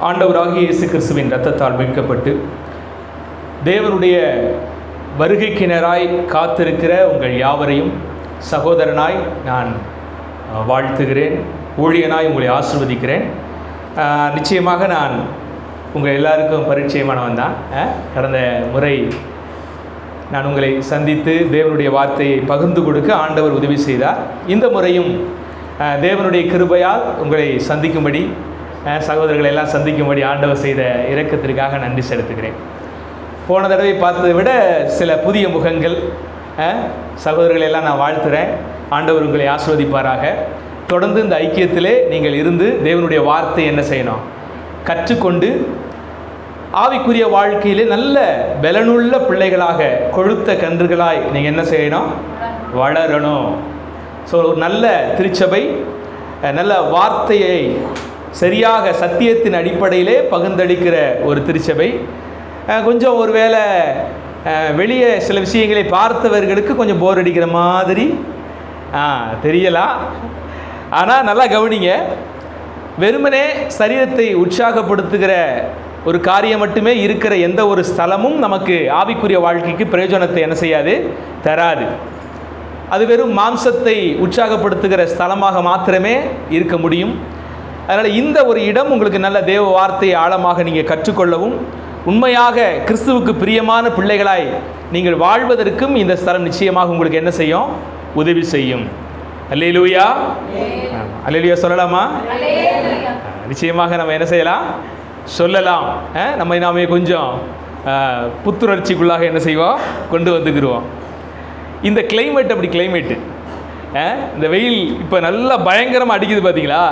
ஆண்டவராகிய இயேசு கிறிஸ்துவின் இரத்தத்தால் மீட்கப்பட்டு தேவனுடைய வருகைக்கினராய் காத்திருக்கிற உங்கள் யாவரையும் சகோதரனாய் நான் வாழ்த்துகிறேன். ஊழியனாய் உங்களை ஆசீர்வதிக்கிறேன். நிச்சயமாக நான் உங்கள் எல்லாருக்கும் பரிச்சயமானவன் தான். கடந்த முறை நான் உங்களை சந்தித்து தேவனுடைய வார்த்தையை பகிர்ந்து கொடுக்க ஆண்டவர் உதவி செய்தார். இந்த முறையும் தேவனுடைய கிருபையால் உங்களை சந்திக்கும்படி, சகோதரர்களை எல்லாம் சந்திக்கும்படி ஆண்டவர் செய்த இரக்கத்திற்காக நன்றி செலுத்துகிறேன். போன தடவை பார்த்ததை விட சில புதிய முகங்கள். சகோதரர்களை எல்லாம் நான் வாழ்த்துகிறேன். ஆண்டவர் உங்களை ஆசீர்வதிப்பாராக. தொடர்ந்து இந்த ஐக்கியத்திலே நீங்கள் இருந்து தேவனுடைய வார்த்தை என்ன செய்யணும், கற்றுக்கொண்டு ஆவிக்குரிய வாழ்க்கையிலே நல்ல பலனுள்ள பிள்ளைகளாக, கொழுத்த கன்றுகளாய் நீங்கள் என்ன செய்யணும், வளரணும். ஸோ நல்ல திருச்சபை, நல்ல வார்த்தையை சரியாக சத்தியத்தின் அடிப்படையிலே பகிர்ந்தளிக்கிற ஒரு திருச்சபை. கொஞ்சம் ஒரு வேளை வெளியே சில விஷயங்களை பார்த்தவர்களுக்கு கொஞ்சம் போர் அடிக்கிற மாதிரி தெரியலாம். ஆனால் நல்லா கவனிங்க, வெறுமனே சரீரத்தை உற்சாகப்படுத்துகிற ஒரு காரியம் மட்டுமே இருக்கிற எந்த ஒரு ஸ்தலமும் நமக்கு ஆவிக்குரிய வாழ்க்கைக்கு பிரயோஜனத்தை என்ன செய்யாது, தராது. அது வெறும் மாம்சத்தை உற்சாகப்படுத்துகிற ஸ்தலமாக மாத்திரமே இருக்க முடியும். அதனால் இந்த ஒரு இடம் உங்களுக்கு நல்ல தேவ வார்த்தையை ஆழமாக நீங்கள் கற்றுக்கொள்ளவும், உண்மையாக கிறிஸ்துவுக்கு பிரியமான பிள்ளைகளாய் நீங்கள் வாழ்வதற்கும் இந்த ஸ்தலம் நிச்சயமாக உங்களுக்கு என்ன செய்யும், உதவி செய்யும். அல்லேலூயா, அல்லேலூயா சொல்லலாமா? நிச்சயமாக நம்ம என்ன செய்யலாம், சொல்லலாம். நாமே கொஞ்சம் புத்துணர்ச்சிக்குள்ளாக என்ன செய்வோம், கொண்டு வந்துக்கிடுவோம். இந்த கிளைமேட் அப்படி கிளைமேட்டு, இந்த வெயில் இப்போ நல்லா பயங்கரமாக அடிக்குது பார்த்தீங்களா?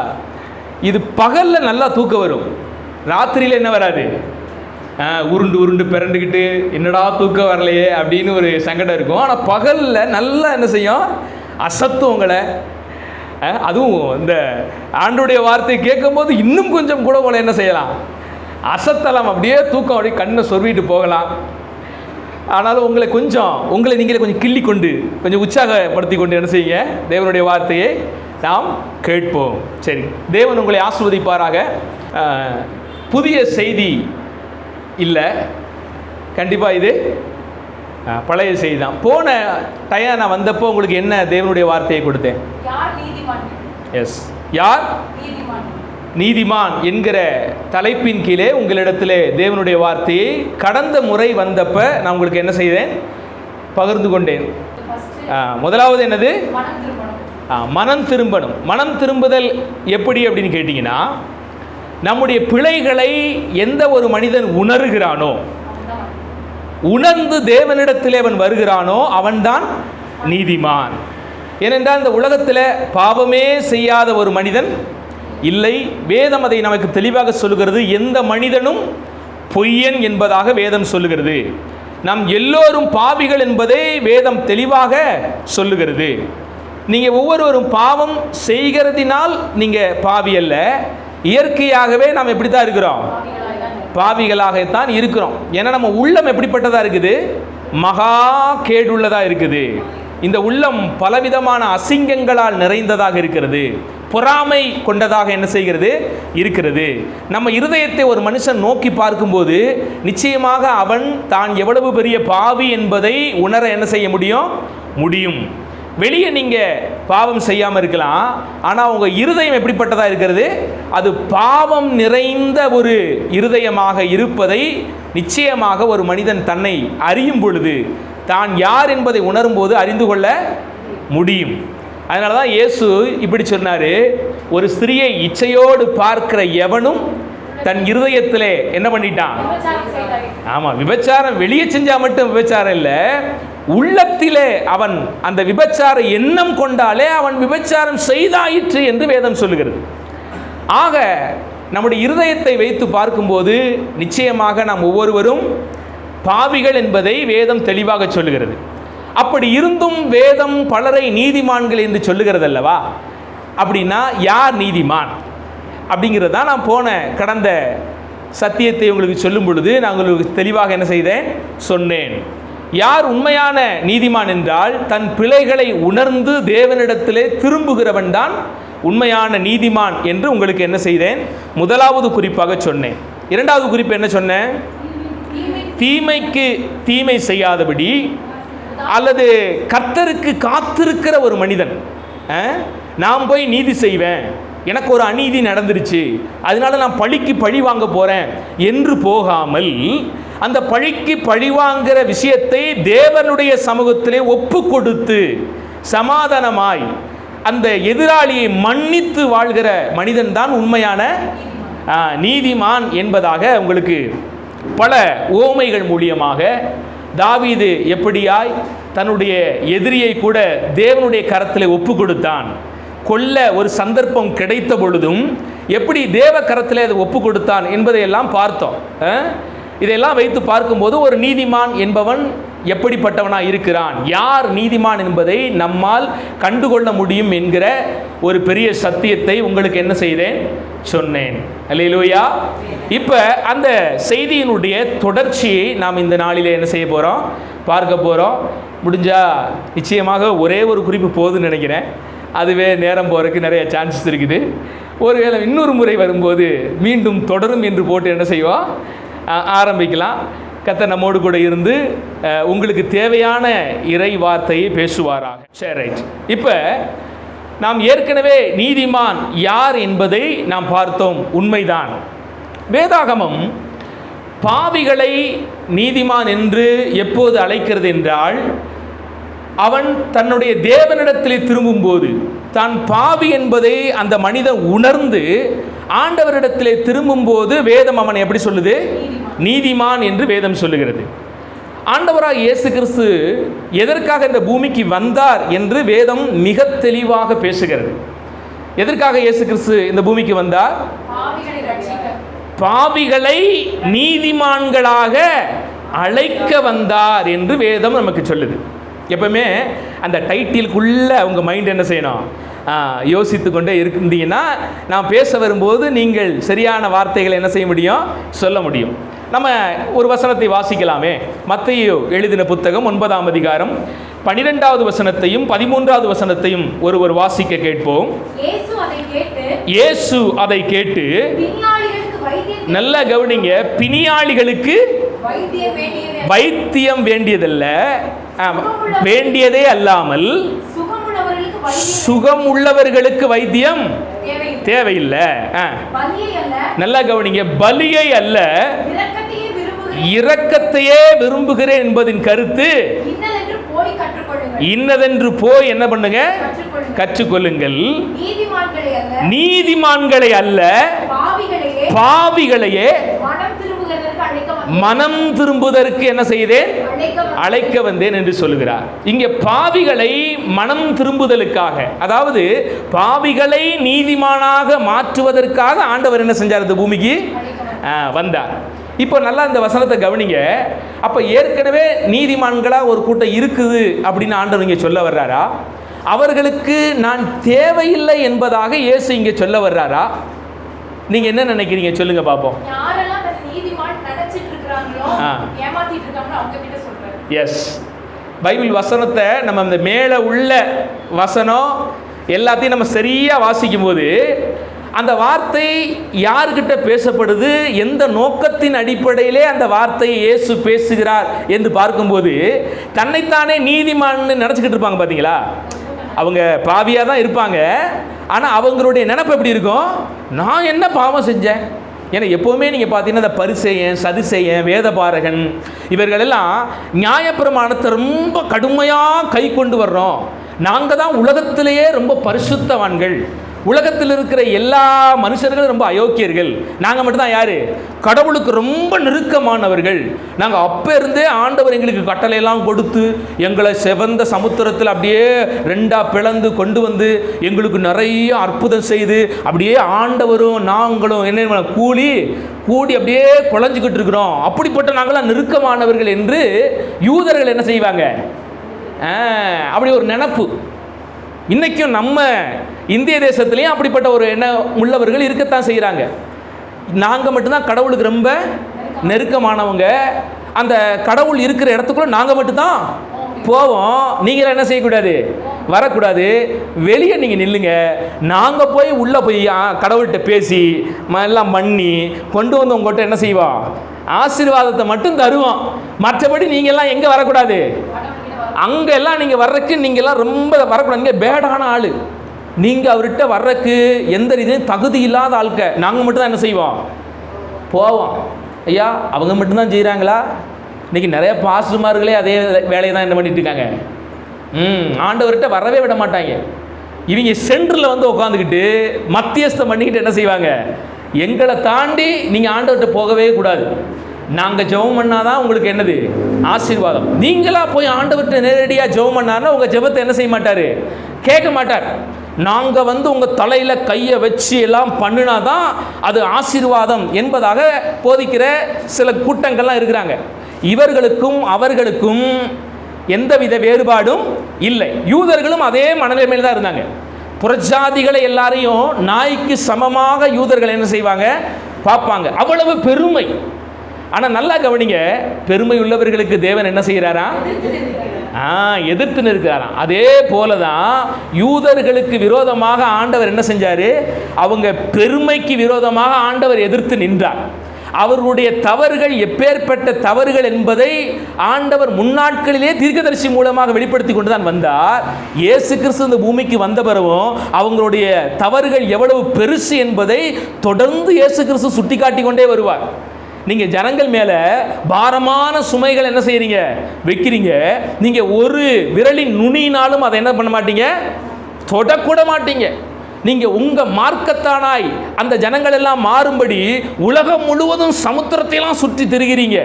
இது பகலில் நல்லா தூக்கம் வரும், ராத்திரியில் என்ன வராது, உருண்டு உருண்டு பிறண்டுக்கிட்டு என்னடா தூக்கம் வரலையே அப்படின்னு ஒரு சங்கடம் இருக்கும். ஆனால் பகலில் நல்லா என்ன செய்யும், அசத்தும் உங்களை. அதுவும் இந்த ஆண்டோடைய வார்த்தையை கேட்கும்போது இன்னும் கொஞ்சம் கூட உங்களை என்ன செய்யலாம், அசத்தலாம். அப்படியே தூக்கம் அப்படியே கண்ணை சொருவிட்டு போகலாம். ஆனாலும் உங்களை நீங்களே கொஞ்சம் கிள்ளி கொண்டு, கொஞ்சம் உற்சாகப்படுத்தி கொண்டு என்ன செய்யுங்க, தேவனுடைய வார்த்தையை நாம் கேட்போம். சரி, தேவன் உங்களை ஆசீர்வதிப்பாராக. புதிய செய்தி இல்லை, கண்டிப்பாக இது பழைய செய்தி தான். போன டைம் நான் வந்தப்போ உங்களுக்கு என்ன தேவனுடைய வார்த்தையை கொடுத்தேன்? எஸ், யார் நீதிமான் என்கிற தலைப்பின் கீழே உங்களிடத்திலே தேவனுடைய வார்த்தையை கடந்த முறை வந்தப்ப நான் உங்களுக்கு என்ன செய்தேன், பகிர்ந்து கொண்டேன். முதலாவது என்னது? மனம் திரும்பணும். மனம் திரும்புதல் எப்படி அப்படின்னு கேட்டிங்கன்னா, நம்முடைய பிழைகளை எந்த ஒரு மனிதன் உணர்கிறானோ, உணர்ந்து தேவனிடத்திலே அவன் வருகிறானோ அவன்தான் நீதிமான். ஏனென்றால் இந்த உலகத்தில் பாவமே செய்யாத ஒரு மனிதன் இல்லை. வேதம் அதை நமக்கு தெளிவாக சொல்லுகிறது. எந்த மனிதனும் பொய்யன் என்பதாக வேதம் சொல்லுகிறது. நாம் எல்லோரும் பாவிகள் என்பதை வேதம் தெளிவாக சொல்லுகிறது. நீங்கள் ஒவ்வொருவரும் பாவம் செய்கிறதினால் நீங்கள் பாவி அல்ல, இயற்கையாகவே நாம் எப்படி தான் இருக்கிறோம், பாவிகளாகத்தான் இருக்கிறோம். ஏன்னா நம்ம உள்ளம் எப்படிப்பட்டதாக இருக்குது, மகா கேடுள்ளதாக இருக்குது. இந்த உள்ளம் பலவிதமான அசிங்கங்களால் நிறைந்ததாக இருக்கிறது, பொறாமை கொண்டதாக என்ன செய்கிறது, இருக்கிறது. நம்ம இருதயத்தை ஒரு மனுஷன் நோக்கி பார்க்கும்போது நிச்சயமாக அவன் தான் எவ்வளவு பெரிய பாவி என்பதை உணர என்ன செய்ய முடியும். வெளியே நீங்கள் பாவம் செய்யாமல் இருக்கலாம், ஆனால் உங்கள் இருதயம் எப்படிப்பட்டதாக இருக்கிறது, அது பாவம் நிறைந்த ஒரு இருதயமாக இருப்பதை நிச்சயமாக ஒரு மனிதன் தன்னை அறியும் பொழுது, தான் யார் என்பதை உணரும்போது அறிந்து கொள்ள முடியும். அதனால தான் இயேசு இப்படி சொன்னார், ஒரு ஸ்திரியை இச்சையோடு பார்க்கிற எவனும் தன் இருதயத்திலே என்ன பண்ணிட்டான். ஆமாம், விபச்சாரம் வெளியே செஞ்சால் மட்டும் விபச்சாரம் இல்லை, உள்ளத்திலே அவன் அந்த விபச்சார எண்ணம் கொண்டாலே அவன் விபச்சாரம் செய்தாயிற்று என்று வேதம் சொல்லுகிறது. ஆக நம்முடைய இருதயத்தை வைத்து பார்க்கும்போது நிச்சயமாக நாம் ஒவ்வொருவரும் பாவிகள் என்பதை வேதம் தெளிவாக சொல்லுகிறது. அப்படி இருந்தும் வேதம் பலரை நீதிமான்கள் என்று சொல்லுகிறது அல்லவா? அப்படின்னா யார் நீதிமான் அப்படிங்கிறது தான் நான் போன கடந்த சத்தியத்தை உங்களுக்கு சொல்லும் பொழுது நான் உங்களுக்கு தெளிவாக என்ன செய்தேன், சொன்னேன். யார் உண்மையான நீதிமான் என்றால் தன் பிழைகளை உணர்ந்து தேவனிடத்திலே திரும்புகிறவன் தான் உண்மையான நீதிமான் என்று உங்களுக்கு என்ன செய்தேன்? முதலாவது குறிப்பாக சொன்னேன். இரண்டாவது குறிப்பு என்ன சொன்னேன்? தீமைக்கு தீமை செய்யாதபடி, அல்லது கர்த்தருக்கு காத்திருக்கிற ஒரு மனிதன், நான் போய் நீதி செய்வேன், எனக்கு ஒரு அநீதி நடந்துருச்சு, அதனால நான் பழிக்கு பழி வாங்க போகிறேன் என்று போகாமல், அந்த பழிக்கு பழி வாங்குகிற விஷயத்தை தேவனுடைய சமூகத்திலே ஒப்பு கொடுத்து சமாதானமாய் அந்த எதிராளியை மன்னித்து வாழ்கிற மனிதன் தான் உண்மையான நீதிமான் என்பதாக உங்களுக்கு பல உவமைகள் மூலியமாக தாவீது எப்படியாய் தன்னுடைய எதிரியை கூட தேவனுடைய கரத்தில் ஒப்பு கொடுத்தான், கொல்ல ஒரு சந்தர்ப்பம் கிடைத்த பொழுதும் எப்படி தேவ கரத்தில் அதை ஒப்பு கொடுத்தான் என்பதையெல்லாம் பார்த்தோம். இதையெல்லாம் வைத்து பார்க்கும்போது ஒரு நீதிமான் என்பவன் எப்படிப்பட்டவனாக இருக்கிறான், யார் நீதிமான் என்பதை நம்மால் கண்டுகொள்ள முடியும் என்கிற ஒரு பெரிய சத்தியத்தை உங்களுக்கு என்ன செய்தேன்? சொன்னேன். அல்லேலூயா. இப்போ அந்த செய்தியினுடைய தொடர்ச்சியை நாம் இந்த நாளிலே என்ன செய்ய போகிறோம்? பார்க்க போகிறோம். முடிஞ்சால் நிச்சயமாக ஒரே ஒரு குறிப்பு போதுன்னு நினைக்கிறேன். அதுவே நேரம் போகிறதுக்கு நிறைய சான்சஸ் இருக்குது. ஒருவேளை இன்னொரு முறை வரும்போது மீண்டும் தொடரும் என்று போட்டு என்ன செய்வோம்? ஆரம்பிக்கலாம். கர்த்தர் நம்மோடு கூட இருந்து உங்களுக்கு தேவையான இறை வார்த்தையை பேசுவாராக. சரி, ரைட். இப்போ நாம் ஏற்கனவே நீதிமான் யார் என்பதை நாம் பார்த்தோம். உண்மைதான். வேதாகமம் பாவிகளை நீதிமான் என்று எப்போது அழைக்கிறது என்றால், அவன் தன்னுடைய தேவனிடத்திலே திரும்பும்போது, தான் பாவி என்பதை அந்த மனிதன் உணர்ந்து ஆண்டவரிடத்திலே திரும்பும்போது வேதம் அவனை எப்படி சொல்லுது? நீதிமான் என்று வேதம் சொல்லுகிறது. ஆண்டவராக இயேசு கிறிஸ்து எதற்காக இந்த பூமிக்கு வந்தார் என்று வேதம் மிக தெளிவாக பேசுகிறது. எதற்காக இயேசு கிறிஸ்து இந்த பூமிக்கு வந்தார்? பாவிகளை நீதிமான்களாக அழைக்க வந்தார் என்று வேதம் நமக்கு சொல்லுது. எப்பவுமே அந்த டைட்டிலுக்குள்ளே உங்கள் மைண்ட் என்ன செய்யணும்? யோசித்து கொண்டே இருந்தீங்கன்னா நான் பேச வரும்போது நீங்கள் சரியான வார்த்தைகளை என்ன செய்ய முடியும்? சொல்ல முடியும். நம்ம ஒரு வசனத்தை வாசிக்கலாமே. மத்தேயு எழுதின புத்தகம் 9ஆம் அதிகாரம் 12வது வசனத்தையும் 13வது வசனத்தையும் ஒருவர் வாசிக்க கேட்போம். இயேசு அதை கேட்டு, நல்ல கவனிங்க, பிணியாளிகளுக்கு வைத்தியம் வேண்டியதல்ல, வேண்டியதே அல்லாமல் சுகம் உள்ளவர்களுக்கு வைத்தியம் தேவையில்லை. நல்லா கவனிங்க, பலியை அல்ல இரக்கத்தையே விரும்புகிறேன் என்பதின் கருத்து இன்னதென்று போய் என்ன பண்ணுங்க? கற்றுக்கொள்ளுங்கள். நீதிமான்களை அல்ல பாவிகளையே மனம் திரும்புவதற்கு என்ன செய்தேன்? அழைக்க வந்தேன் என்று சொல்லுகிறார். இங்கே பாவிகளை மனம் திரும்புதலுக்காக, அதாவது பாவிகளை நீதிமானாக மாற்றுவதற்காக ஆண்டவர் என்ன செஞ்சார்? இந்த பூமிக்கு வந்தார். இப்போ நல்லா இந்த வசனத்தை கவனிங்க. அப்போ ஏற்கனவே நீதிமான்களாக ஒரு கூட்டம் இருக்குது அப்படின்னு ஆண்டவர் இங்கே சொல்ல வர்றாரா? அவர்களுக்கு நான் தேவையில்லை என்பதாக இயேசு இங்கே சொல்ல வர்றாரா? நீங்கள் என்ன நினைக்கிறீங்க? சொல்லுங்க பார்ப்போம். எஸ், பைபிள் வசனத்தை நம்ம இந்த மேலே உள்ள வசனம் எல்லாத்தையும் நம்ம சரியாக வாசிக்கும் போது அந்த வார்த்தை யார்கிட்ட பேசப்படுது, எந்த நோக்கத்தின் அடிப்படையிலே அந்த வார்த்தையை இயேசு பேசுகிறார் என்று பார்க்கும்போது தன்னைத்தானே நீதிமான்னு நினச்சிக்கிட்டு இருப்பாங்க. பார்த்தீங்களா? அவங்க பாவியாக தான் இருப்பாங்க. ஆனால் அவங்களுடைய நினைப்பு எப்படி இருக்கும்? நான் என்ன பாவம் செஞ்சேன்? ஏன்னா எப்போவுமே நீங்கள் பார்த்தீங்கன்னா இந்த பரிசேயன், சதுசேயன், வேதபாரகன் இவர்களெல்லாம் நியாயப்பிரமாணத்தை ரொம்ப கடுமையாக கை கொண்டு வர்றோம். நாங்கள் தான் உலகத்திலேயே ரொம்ப பரிசுத்தவான்கள், உலகத்தில் இருக்கிற எல்லா மனுஷர்களும் ரொம்ப அயோக்கியர்கள், நாங்கள் மட்டும்தான் யார்? கடவுளுக்கு ரொம்ப நெருக்கமானவர்கள். நாங்கள் அப்போ இருந்தே ஆண்டவர் எங்களுக்கு கட்டளையெல்லாம் கொடுத்து எங்களை செவந்த சமுத்திரத்தில் அப்படியே ரெண்டாக பிளந்து கொண்டு வந்து எங்களுக்கு நிறைய அற்புதம் செய்து அப்படியே ஆண்டவரும் நாங்களும் என்ன கூடி அப்படியே குழஞ்சிக்கிட்டு இருக்கிறோம். அப்படிப்பட்ட நாங்களாம் நெருக்கமானவர்கள் என்று யூதர்கள் என்ன செய்வாங்க? அப்படி ஒரு நினப்பு இன்றைக்கும் நம்ம இந்திய தேசத்துலேயும் அப்படிப்பட்ட ஒரு எண்ணம் உள்ளவர்கள் இருக்கத்தான் செய்கிறாங்க. நாங்கள் மட்டும்தான் கடவுளுக்கு ரொம்ப நெருக்கமானவங்க, அந்த கடவுள் இருக்கிற இடத்துக்குள்ள நாங்கள் மட்டும்தான் போவோம், நீங்கள் என்ன செய்யக்கூடாது? வரக்கூடாது, வெளியே நீங்கள் நில்லுங்க, நாங்கள் போய் உள்ளே போய் கடவுள்கிட்ட பேசி எல்லாம் பண்ணி கொண்டு வந்து உங்கள்கிட்ட என்ன செய்வோம், ஆசீர்வாதத்தை மட்டும் தருவோம். மற்றபடி நீங்கள்லாம் எங்கே வரக்கூடாது, அங்கெல்லாம் நீங்கள் வர்றதுக்கு நீங்கள்லாம் ரொம்ப வரக்கூடாது. நீங்கள் பேடான ஆள், நீங்கள் அவர்கிட்ட வர்றதுக்கு எந்த ரீதியும் தகுதி இல்லாத ஆட்க. நாங்கள் மட்டும்தான் என்ன செய்வோம், போவோம். ஐயா அவங்க மட்டும்தான் செய்கிறாங்களா? இன்றைக்கி நிறைய பாஸ்டர்மார்களே அதே வேலையை தான் என்ன பண்ணிட்டு இருக்காங்க. ஆண்டவர்கிட்ட வரவே விட மாட்டாங்க. இவங்க சென்டரில் வந்து உட்காந்துக்கிட்டு மத்தியஸ்தம் பண்ணிக்கிட்டு என்ன செய்வாங்க, எங்களை தாண்டி நீங்கள் ஆண்டவர்கிட்ட போகவே கூடாது, நாங்கள் ஜெபம் பண்ணாதான் உங்களுக்கு என்னது ஆசீர்வாதம். நீங்களாக போய் ஆண்டவர்கிட்ட நேரடியாக ஜெபம் பண்ணாருன்னா உங்கள் ஜெபத்தை என்ன செய்ய மாட்டார், கேட்க மாட்டார். நாங்கள் வந்து உங்கள் தலையில் கையை வச்சு எல்லாம் பண்ணினாதான் அது ஆசீர்வாதம் என்பதாக போதிக்கிற சில கூட்டங்கள்லாம் இருக்கிறாங்க. இவர்களுக்கும் அவர்களுக்கும் எந்தவித வேறுபாடும் இல்லை. யூதர்களும் அதே மனநிலைமையில் தான் இருந்தாங்க. புறஜாதிகளை எல்லாரையும் நாய்க்கு சமமாக யூதர்கள் என்ன செய்வாங்க, பார்ப்பாங்க. அவ்வளவு பெருமை. ஆனால் நல்லா கவனிங்க, பெருமை உள்ளவர்களுக்கு தேவன் என்ன செய்கிறாரா, எதிர்த்து நிற்கிறாராம். அதே போல தான் யூதர்களுக்கு விரோதமாக ஆண்டவர் என்ன செஞ்சார், அவங்க பெருமைக்கு விரோதமாக ஆண்டவர் எதிர்த்து நின்றார். அவர்களுடைய தவறுகள் எப்பேற்பட்ட தவறுகள் என்பதை ஆண்டவர் முன்னாட்களிலே தீர்க்கதரிசி மூலமாக வெளிப்படுத்தி கொண்டு தான் வந்தார். இயேசு கிறிஸ்து இந்த பூமிக்கு வந்த பிறகும் அவங்களுடைய தவறுகள் எவ்வளவு பெருசு என்பதை தொடர்ந்து இயேசு கிறிஸ்து சுட்டி காட்டி கொண்டே வருவார். நீங்கள் ஜனங்கள் மேலே பாரமான சுமைகள் என்ன செய்கிறீங்க, வைக்கிறீங்க. நீங்கள் ஒரு விரலின் நுனியினாலும் அதை என்ன பண்ண மாட்டீங்க, தொடக்கூட மாட்டீங்க. நீங்கள் உங்கள் மார்க்கத்தானாய் அந்த ஜனங்கள் எல்லாம் மாறும்படி உலகம் முழுவதும் சமுத்திரத்தையெல்லாம் சுற்றி திரிகிறீங்க.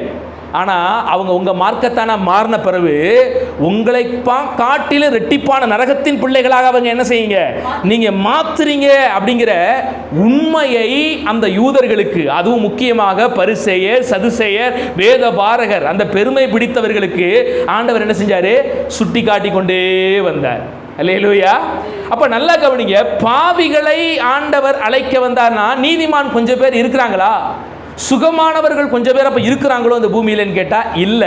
ஆனால் அவங்க உங்கள் மார்க்கத்தான மாறின பிறகு உங்களை காட்டிலும் ரெட்டிப்பான நரகத்தின் பிள்ளைகளாக அவங்க என்ன செய்யுங்க, நீங்கள் மாத்துறீங்க அப்படிங்கிற உண்மையை அந்த யூதர்களுக்கு, அதுவும் முக்கியமாக பரிசேயர் சதுசேயர் வேத பாரகர் அந்த பெருமை பிடித்தவர்களுக்கு ஆண்டவர் என்ன செஞ்சார், சுட்டி காட்டி கொண்டே வந்தார். அல்லேலூயா. அப்ப நல்லா கவனிங்க, பாவிகளை ஆண்டவர் அழைக்க வந்தார்னா நீதிமான் கொஞ்சம் பேர் இருக்கிறாங்களா, சுகமானவர்கள் கொஞ்சம் பேர் அப்ப இருக்கிறாங்களோ இந்த பூமியிலன்னு கேட்டா இல்ல.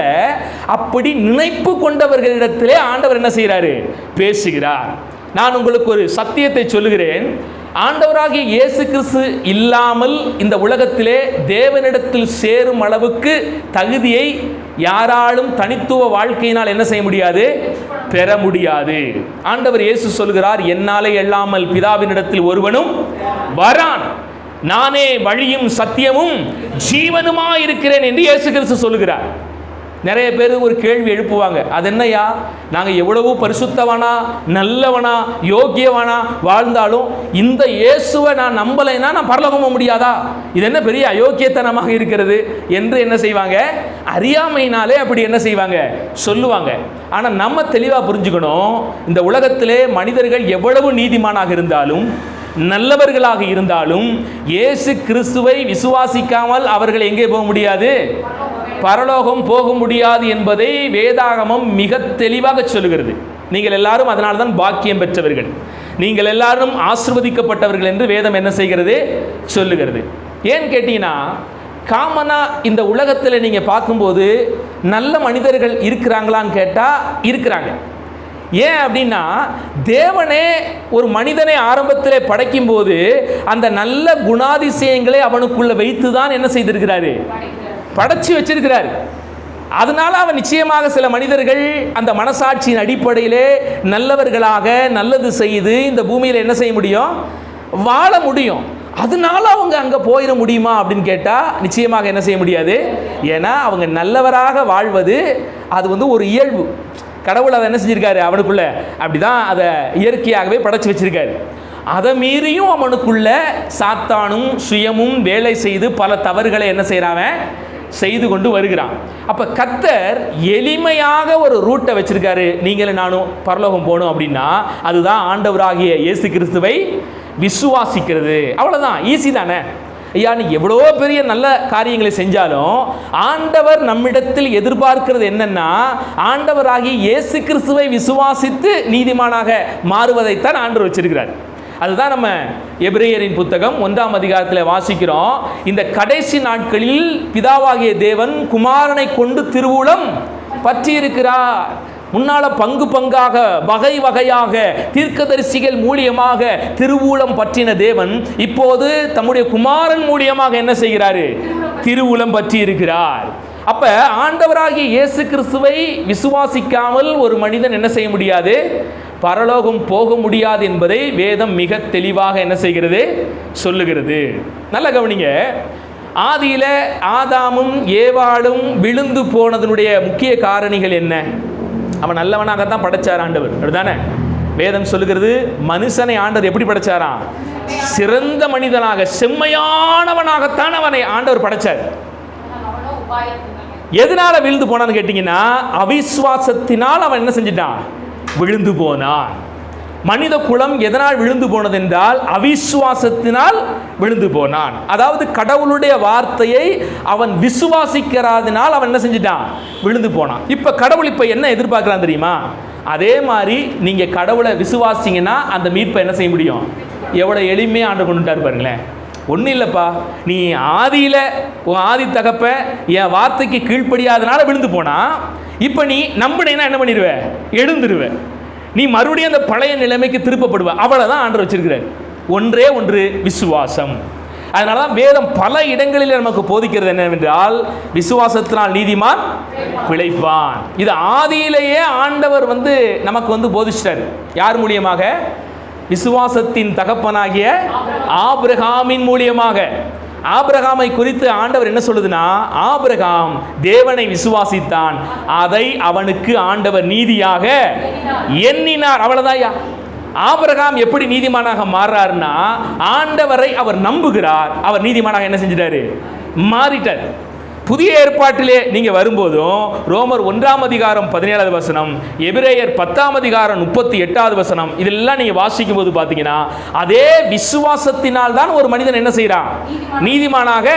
அப்படி நினைப்பு கொண்டவர்களிடத்திலே ஆண்டவர் என்ன செய்கிறாரு, பேசுகிறார். நான் உங்களுக்கு ஒரு சத்தியத்தை சொல்லுகிறேன். ஆண்டவராகிய இயேசு கிறிஸ்து இல்லாமல் இந்த உலகத்திலே தேவனிடத்தில் சேரும் அளவுக்கு தகுதியை யாராலும் தனித்துவ வாழ்க்கையினால் என்ன செய்ய முடியாது, பெற முடியாது. ஆண்டவர் இயேசு சொல்கிறார், என்னாலே அல்லாமல் பிதாவினிடத்தில் ஒருவனும் வரான், நானே வழியும் சத்தியமும் ஜீவனுமாய் இருக்கிறேன் என்று இயேசு கிறிஸ்து சொல்கிறார். நிறைய பேர் ஒரு கேள்வி எழுப்புவாங்க, அது என்னையா, நாங்கள் எவ்வளவு பரிசுத்தவானா நல்லவனா யோக்கியவானா வாழ்ந்தாலும் இந்த இயேசுவை நான் நம்பலைன்னா நான் பரலோகம் போக முடியாதா, இது என்ன பெரிய அயோக்கியத்தனமாக இருக்கிறது என்று என்ன செய்வாங்க, அறியாமையினாலே அப்படி என்ன செய்வாங்க சொல்லுவாங்க. ஆனால் நம்ம தெளிவாக புரிஞ்சுக்கணும், இந்த உலகத்திலே மனிதர்கள் எவ்வளவு நீதிமானாக இருந்தாலும் நல்லவர்களாக இருந்தாலும் இயேசு கிறிஸ்துவை விசுவாசிக்காமல் அவர்கள் எங்கே போக முடியாது, பரலோகம் போக முடியாது என்பதை வேதாகமம் மிக தெளிவாக சொல்லுகிறது. நீங்கள் எல்லாரும் அதனால தான் பாக்கியம் பெற்றவர்கள், நீங்கள் எல்லாரும் ஆசீர்வதிக்கப்பட்டவர்கள் என்று வேதம் என்ன செய்கிறது, சொல்லுகிறது. ஏன் கேட்டீங்கன்னா, காமனா இந்த உலகத்தில் நீங்கள் பார்க்கும்போது நல்ல மனிதர்கள் இருக்கிறாங்களான்னு கேட்டால் இருக்கிறாங்க. ஏன் அப்படின்னா, தேவனே ஒரு மனிதனை ஆரம்பத்தில் படைக்கும் போது அந்த நல்ல குணாதிசயங்களை அவனுக்குள்ள வைத்து தான் என்ன செய்திருக்கிறாரு, படைச்சு வச்சிருக்கிறார். அதனால அவன் நிச்சயமாக சில மனிதர்கள் அந்த மனசாட்சியின் அடிப்படையிலே நல்லவர்களாக நல்லது செய்து இந்த பூமியில் என்ன செய்ய முடியும், வாழ முடியும். அதனால அவங்க அங்கே போயிட முடியுமா அப்படின்னு கேட்டால் நிச்சயமாக என்ன செய்ய முடியாது. ஏன்னா அவங்க நல்லவராக வாழ்வது அது ஒரு இயல்பு. கடவுள் அதை என்ன செஞ்சிருக்காரு, அவனுக்குள்ள அப்படிதான் அதை இயற்கையாகவே படைச்சு வச்சிருக்காரு. அதை மீறியும் அவனுக்குள்ள சாத்தானும் சுயமும் வேலை செய்து பல தவறுகளை என்ன செய்கிறான், செய்து கொண்டு வருகிறான். அப்போ கர்த்தர் எளிமையாக ஒரு ரூட்டை வச்சிருக்காரு, நீங்களும் நானும் பரலோகம் போகணும் அப்படின்னா அதுதான் ஆண்டவராகிய இயேசு கிறிஸ்துவை விசுவாசிக்கிறது. அவ்வளோதான், ஈஸி தானே. ஐயா, நீ எவ்வளோ பெரிய நல்ல காரியங்களை செஞ்சாலும் ஆண்டவர் நம்மிடத்தில் எதிர்பார்க்கிறது என்னன்னா, ஆண்டவராகிய இயேசு கிறிஸ்துவை விசுவாசித்து நீதிமானாக மாறுவதைத்தான் ஆண்டவர் வச்சிருக்கிறார். அதுதான் நம்ம எபிரேயரின் புத்தகம் 1ஆம் அதிகாரத்தில் வாசிக்கிறோம். இந்த கடைசி நாட்களில் பிதாவாகிய தேவன் குமாரனை கொண்டு திருவுளம் பற்றி இருக்கிறார். முன்னால பங்கு பங்காக வகை வகையாக தீர்க்கதரிசிகள் மூலியமாக திருவுளம் பற்றின தேவன் இப்போது தம்முடைய குமாரன் மூலியமாக என்ன செய்கிறாரு? திருவுளம் பற்றி இருக்கிறார். அப்ப ஆண்டவராகிய இயேசு கிறிஸ்துவை விசுவாசிக்காமல் ஒரு மனிதன் என்ன செய்ய முடியாது? பரலோகம் போக முடியாது என்பதை வேதம் மிக தெளிவாக என்ன செய்கிறது? சொல்லுகிறது. நல்ல கவனிங்க. ஆதியில ஆதாமும் ஏவாளும் விழுந்து போனதனுடைய முக்கிய காரணிகள் என்ன? அவன் நல்லவனாகத்தான் படைச்சார் ஆண்டவர், அப்படிதானே? வேதம் சொல்லுகிறது மனுஷனை ஆண்டவர் எப்படி படைச்சாராம்? சிறந்த மனிதனாக, செம்மையானவனாகத்தான் அவனை ஆண்டவர் படைச்சார். எதனால விழுந்து போனான்னு கேட்டீங்கன்னா, அவிசுவாசத்தினால் அவன் என்ன செஞ்சிட்டான்? விழுந்து போனான். மனித குலம் எதனால் விழுந்து போனது என்றால் அவிசுவாசத்தினால் விழுந்து போனான். அதாவது கடவுளுடைய வார்த்தையை அவன் விசுவாசிக்கிறதுனால் அவன் என்ன செஞ்சிட்டான்? விழுந்து போனான். இப்ப கடவுள் இப்ப என்ன எதிர்பார்க்கிறான் தெரியுமா? அதே மாதிரி நீங்க கடவுளை விசுவாசிங்கன்னா அந்த மீட்பை என்ன செய்ய முடியும்? எவ்வளவு எளிமையா ஆண்டு கொண்டுட்டார் பாருங்களேன். ஒன்றும் இல்லைப்பா, நீ ஆதியில் உன் ஆதி தகப்ப என் வார்த்தைக்கு கீழ்ப்படியாதனால விழுந்து போனா, இப்போ நீ நம்பினேன்னா என்ன பண்ணிடுவ? எழுந்துருவ. நீ மறுபடியும் அந்த பழைய நிலைமைக்கு திருப்பப்படுவ. அவ்வளோதான் ஆண்டவர் வச்சிருக்கிறார். ஒன்றே ஒன்று, விசுவாசம். அதனால தான் வேதம் பல இடங்களில் நமக்கு போதிக்கிறது என்னவென்றால், விசுவாசத்தினால் நீதிமான் பிழைப்பான். இது ஆதியிலேயே ஆண்டவர் நமக்கு போதிச்சிட்டார். யார் மூலியமாக? விசுவாசத்தின் தகப்பனாகிய ஆபிரகாமின் மூலியமாக. ஆபிரகாமை குறித்து ஆண்டவர் என்ன சொல்லுதுன்னா, ஆபிரகாம் தேவனை விசுவாசித்தான், அதை அவனுக்கு ஆண்டவர் நீதியாக எண்ணினார். அவ்வளவுதான். ஆபிரகாம் எப்படி நீதிமானாக மாறுறாருன்னா, ஆண்டவரை அவர் நம்புகிறார், அவர் நீதிமானாக என்ன செஞ்சிட்டாரு? மாறிட்டார். புதிய ஏற்பாட்டிலே நீங்க வரும்போதும் ரோமர் 1:17 எபிரேயர் 10:38 இதெல்லாம் நீங்க வாசிக்கும் போது பாத்தீங்கன்னா, அதே விசுவாசத்தினால் தான் ஒரு மனிதன் என்ன செய்யறான்? நீதிமானாக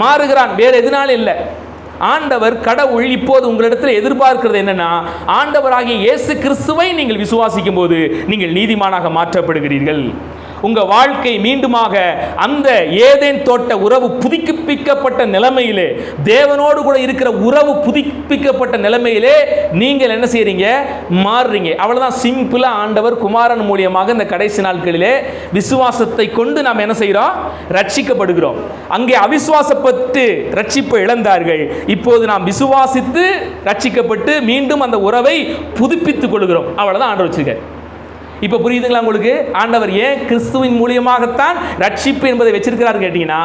மாறுகிறான். வேற எதனால இல்லை. ஆண்டவர் கடவுள் இப்போது உங்களிடத்தில் எதிர்பார்க்கிறது என்னன்னா, ஆண்டவராகிய இயேசு கிறிஸ்துவை நீங்கள் விசுவாசிக்கும் போது நீங்கள் நீதிமானாக மாற்றப்படுகிறீர்கள். உங்க வாழ்க்கை மீண்டுமாக அந்த ஏதேன் தோட்ட உறவு புதுப்பிக்கப்பட்ட நிலைமையிலே, தேவனோடு கூட இருக்கிற உறவு புதுப்பிக்கப்பட்ட நிலைமையிலே நீங்கள் என்ன செய்றீங்க? மாறுறீங்க. அவ்வளவுதான். சிம்பிளா ஆண்டவர் குமாரன் மூலியமாக இந்த கடைசி நாட்களிலே விசுவாசத்தை கொண்டு நாம் என்ன செய்கிறோம்? ரட்சிக்கப்படுகிறோம். அங்கே அவிசுவாசப்பட்டு ரட்சிப்பை இழந்தார்கள். இப்போது நாம் விசுவாசித்து ரட்சிக்கப்பட்டு மீண்டும் அந்த உறவை புதுப்பித்துக் கொள்கிறோம். அவ்வளவுதான் ஆண்டவர் வச்சிருக்கார். இப்போ புரியுதுங்களா உங்களுக்கு? ஆண்டவர் ஏன் கிறிஸ்துவின் மூலியமாகத்தான் ரட்சிப்பு என்பதை வச்சிருக்கிறார் கேட்டீங்கன்னா,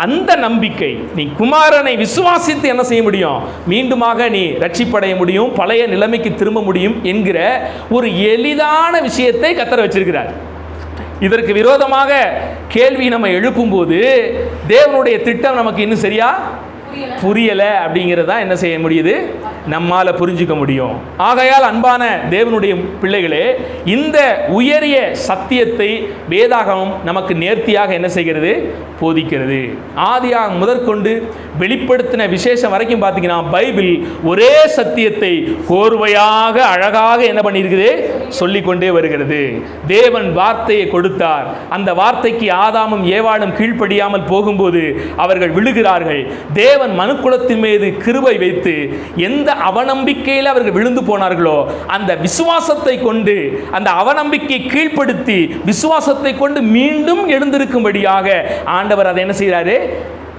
அந்த நம்பிக்கை, நீ குமாரனை விசுவாசித்து என்ன செய்ய முடியும்? மீண்டுமாக நீ ரட்சிப்படைய முடியும், பழைய நிலைமைக்கு திரும்ப முடியும் என்கிற ஒரு எளிதான விஷயத்தை கர்த்தர் வச்சிருக்கிறார். இதற்கு விரோதமாக கேள்வி நம்ம எழுப்பும் போது தேவனுடைய திட்டம் நமக்கு இன்னும் சரியா புரியல அப்படிங்கிறதா என்ன செய்ய முடியுது? நம்மால புரிஞ்சுக்க முடியும். ஆகையால் அன்பான தேவனுடைய பிள்ளைகளே, இந்த உயரிய சத்தியத்தை வேதாகமம் நமக்கு நேர்த்தியாக என்ன செய்கிறது? போதிக்கிறது. ஆதியாக முதற்கொண்டு வெளிப்படுத்தின விசேஷம் வரைக்கும் பார்த்தீங்கன்னா, பைபிள் ஒரே சத்தியத்தை கோர்வையாக அழகாக என்ன பண்ணியிருக்குது? சொல்லிக்கொண்டே வருகிறது. தேவன் வார்த்தையை கொடுத்தார். அந்த வார்த்தைக்கு ஆதாமும் ஏவாளும் கீழ்ப்படியாமல் போகும்போது அவர்கள் விழுகிறார்கள். தேவன் மனுக்குலத்தின் மீது கிருபை வைத்து எந்த அவநம்பிக்கையில் அவர்கள் விழுந்து போனார்களோ, அந்த விசுவாசத்தை கொண்டு, அந்த அவநம்பிக்கை கீழ்ப்படுத்தி விசுவாசத்தை கொண்டு மீண்டும் எழுந்திருக்கும்படியாக ஆண்டவர் அதை என்ன செய்கிறாரு?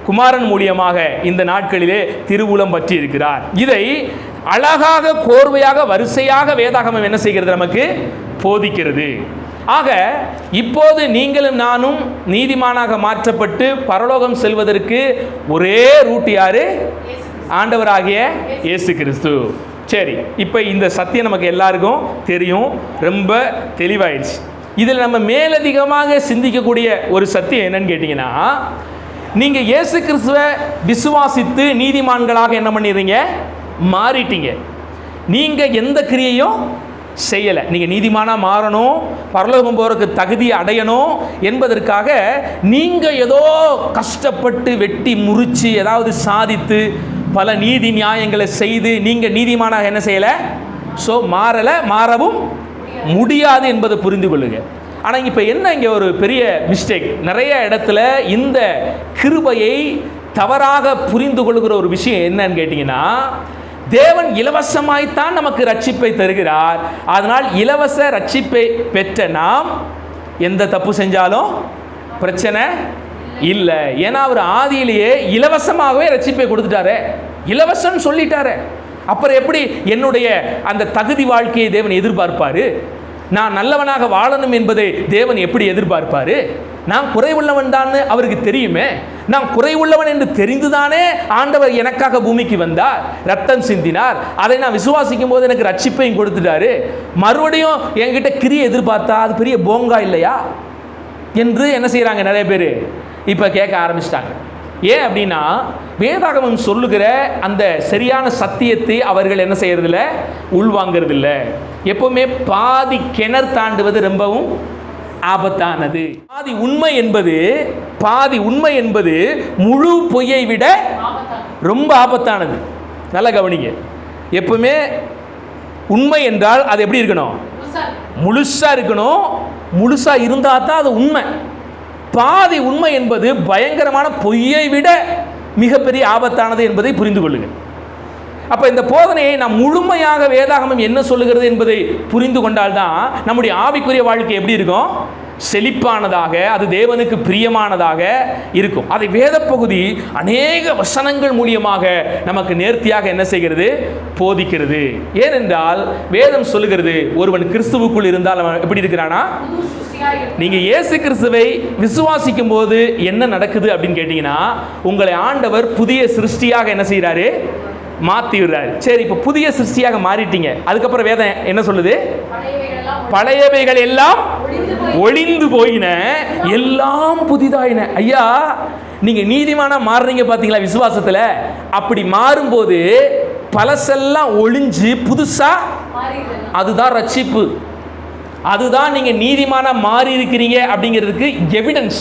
குமாரன் மூலியமாக இந்த நாட்களிலே திருவுளம் பற்றி இருக்கிறார். இதை அழகாக கோர்வையாக வரிசையாக வேதாகமம் என்ன செய்கிறது? நமக்கு போதிக்கிறது. ஆக இப்போது நீங்களும் நானும் நீதிமானாக மாற்றப்பட்டு பரலோகம் செல்வதற்கு ஒரே ரூட் யாரு? ஆண்டவராகிய இயேசு கிறிஸ்து. சரி, இப்போ இந்த சத்தியம் நமக்கு எல்லாருக்கும் தெரியும், ரொம்ப தெளிவாயிடுச்சு. இதில் நம்ம மேலதிகமாக சிந்திக்கக்கூடிய ஒரு சத்தியம் என்னன்னு கேட்டிங்கன்னா, நீங்கள் இயேசு கிறிஸ்துவை விசுவாசித்து நீதிமான்களாக என்ன பண்ணிடுறீங்க? மாறிட்டீங்க. நீங்கள் எந்த கிரியையும் செய்யலை. நீங்கள் நீதிமானாக மாறணும், பரலோகம் போகிறதுக்கு தகுதி அடையணும் என்பதற்காக நீங்கள் ஏதோ கஷ்டப்பட்டு வெட்டி முறித்து ஏதாவது சாதித்து பல நீதி நியாயங்களை செய்து நீங்கள் நீதிமானாக என்ன செய்யலை? ஸோ மாறலை, மாறவும் முடியாது என்பதை புரிந்து கொள்ளுங்க. ஆனால் இப்போ என்ன இங்கே ஒரு பெரிய மிஸ்டேக், நிறைய இடத்துல இந்த கிருபையை தவறாக புரிந்து கொள்கிற ஒரு விஷயம் என்னன்னு கேட்டிங்கன்னா, தேவன் இலவசமாய்த்தான் நமக்கு ரட்சிப்பை தருகிறார். அதனால் இலவச ரட்சிப்பை பெற்ற நாம் எந்த தப்பு செஞ்சாலும் பிரச்சனை இல்லை. ஏன்னா அவர் ஆதியிலேயே இலவசமாகவே ரட்சிப்பை கொடுத்துட்டாரு, இலவசம் சொல்லிட்டாரு. அப்புறம் எப்படி என்னுடைய அந்த தகுதி வாழ்க்கையை தேவன் எதிர்பார்ப்பாரு? நான் நல்லவனாக வாழணும் என்பதை தேவன் எப்படி எதிர்பார்ப்பாரு? நான் குறைவுள்ளவன் தான் அவருக்கு தெரியுமே. நான் குறைவுள்ளவன் என்று தெரிந்துதானே ஆண்டவர் எனக்காக பூமிக்கு வந்தார், ரத்தம் சிந்தினார். அதை நான் விசுவாசிக்கும் போது எனக்கு ரட்சிப்பையும் கொடுத்துட்டாரு. மறுபடியும் என்கிட்ட கிரியை எதிர்பார்த்தா அது பெரிய போங்கா இல்லையா என்று என்ன செய்கிறாங்க நிறைய பேர் இப்போ கேட்க ஆரம்பிச்சிட்டாங்க. ஏன் அப்படின்னா வேதாகமம் சொல்லுகிற அந்த சரியான சத்தியத்தை அவர்கள் என்ன செய்யறதில்ல, உள்வாங்கிறதில்ல. எப்பவுமே பாதி கிணறு தாண்டுவது ரொம்பவும் ஆபத்தானது. பாதி உண்மை என்பது முழு பொய்யை விட ரொம்ப ஆபத்தானது. நல்லா கவனிங்க. எப்பவுமே உண்மை என்றால் அது எப்படி இருக்கணும், முழுசா இருக்கணும். முழுசா இருந்தா தான் அது உண்மை. பாதி உண்மை என்பது பயங்கரமான பொய்யை விட மிகப்பெரிய ஆபத்தானது என்பதை புரிந்து கொள்ளுங்கள். அப்போ இந்த போதனையை நாம் முழுமையாக வேதாகமம் என்ன சொல்லுகிறது என்பதை புரிந்து கொண்டால்தான் நம்முடைய ஆவிக்குரிய வாழ்க்கை எப்படி இருக்கும், செழிப்பானதாக, அது தேவனுக்கு பிரியமானதாக இருக்கும். அதை வேத பகுதி அநேக வசனங்கள் மூலியமாக நமக்கு நேர்த்தியாக என்ன செய்கிறது, போதிக்கிறது. ஏனென்றால் வேதம் சொல்லுகிறது, ஒருவன் கிறிஸ்துவுக்குள் இருந்தால் அவன் எப்படி இருக்கிறானா, நீங்க இயேசு கிறிஸ்துவை விசுவாசிக்கும் போது என்ன நடக்குது அப்படின்னு கேட்டீங்கன்னா, உங்களை ஆண்டவர் புதிய சிருஷ்டியாக என்ன செய்யறாரு, மாற்றி விடுறாரு. சரி, இப்போ புதிய சிருஷ்டியாக மாறிட்டீங்க. அதுக்கப்புறம் வேதம் என்ன சொல்லுது, பழையவைகள் எல்லாம் ஒளிந்து போயின, எல்லாம் புதிதாயின. ஐயா, நீங்க நீதிமானா மாறுறீங்க பாத்தீங்களா விசுவாசத்துல? அப்படி மாறும்போது பழசெல்லாம் ஒளிஞ்சு புதுசா, அதுதான் ரட்சிப்பு. அதுதான் நீங்க நீதிமானா மாறி இருக்கிறீங்க அப்படிங்கிறதுக்கு எவிடன்ஸ்.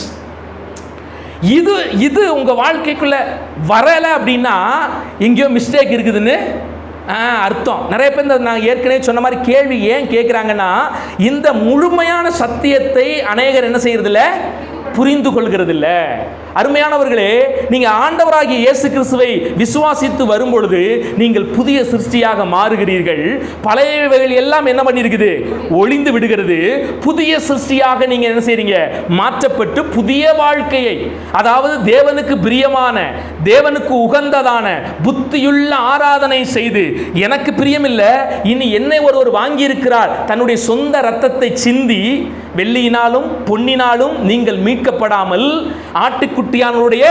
இது உங்க வாழ்க்கைக்குள்ள வரல அப்படின்னா எங்கேயோ மிஸ்டேக் இருக்குதுன்னு அர்த்தம். நிறைய பேர் நான் ஏற்கனவே சொன்ன மாதிரி கேள்வி ஏன் கேட்குறாங்கன்னா, இந்த முழுமையான சத்தியத்தை அநேகர் என்ன செய்யறதில்ல, புரிந்து கொள்கிறது இல்லை. அருமையானவர்களே, நீங்கள் ஆண்டவராகிய இயேசு கிறிஸ்துவை விசுவாசித்து வரும்பொழுது நீங்கள் புதிய சிருஷ்டியாக மாறுகிறீர்கள். பழையவைகள் எல்லாம் என்ன பண்ணியிருக்குது, ஒளிந்து விடுகிறது. புதிய சிருஷ்டியாக நீங்கள் என்ன செய்றீங்க, மாற்றப்பட்டு புதிய வாழ்க்கையை, அதாவது தேவனுக்கு பிரியமான, தேவனுக்கு உகந்ததான புத்தியுள்ள ஆராதனை செய்து, எனக்கு பிரியமில்லை, இனி என்னை ஒருவர் வாங்கியிருக்கிறார், தன்னுடைய சொந்த இரத்தத்தை சிந்தி, வெள்ளியினாலும் பொன்னினாலும் நீங்கள் மீட்கப்படாமல் ஆட்டுக்குட்டியானுடைய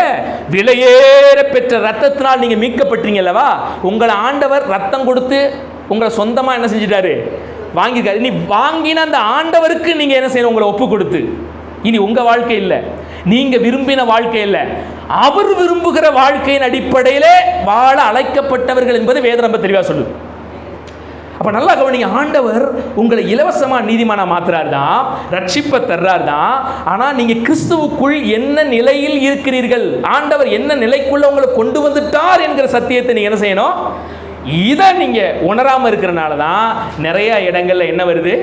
விலையேற பெற்ற ரத்தத்தினால் நீங்க மீட்கப்பட்டீங்க அல்லவா? உங்களை ஆண்டவர் ரத்தம் கொடுத்து உங்களை சொந்தமா என்ன செஞ்சிட்டாரு, வாங்கிருக்காரு. இனி வாங்கின அந்த ஆண்டவருக்கு நீங்க என்ன செய்யணும், உங்களை ஒப்பு கொடுத்து. இனி உங்க வாழ்க்கை இல்லை, நீங்க விரும்பின வாழ்க்கை இல்லை, அவர் விரும்புகிற வாழ்க்கையின் அடிப்படையிலே வாழ அழைக்கப்பட்டவர்கள் என்பது வேதம் ரொம்ப தெளிவாக சொல்லுது. அப்ப நல்லா கவனிங்க, ஆண்டவர் உங்களை இலவசமா நீதிமானா மாத்துறார் தான், ரட்சிப்பை தர்றார் தான். ஆனா நீங்க கிறிஸ்துவுக்குள் என்ன நிலையில் இருக்கிறீர்கள், ஆண்டவர் என்ன நிலைக்குள்ள உங்களை கொண்டு வந்துட்டார் என்கிற சத்தியத்தை நீங்க என்ன செய்யணும். இதை நீங்க உணராம இருக்கிறனால தான் நிறைய இடங்கள்ல என்ன வருது,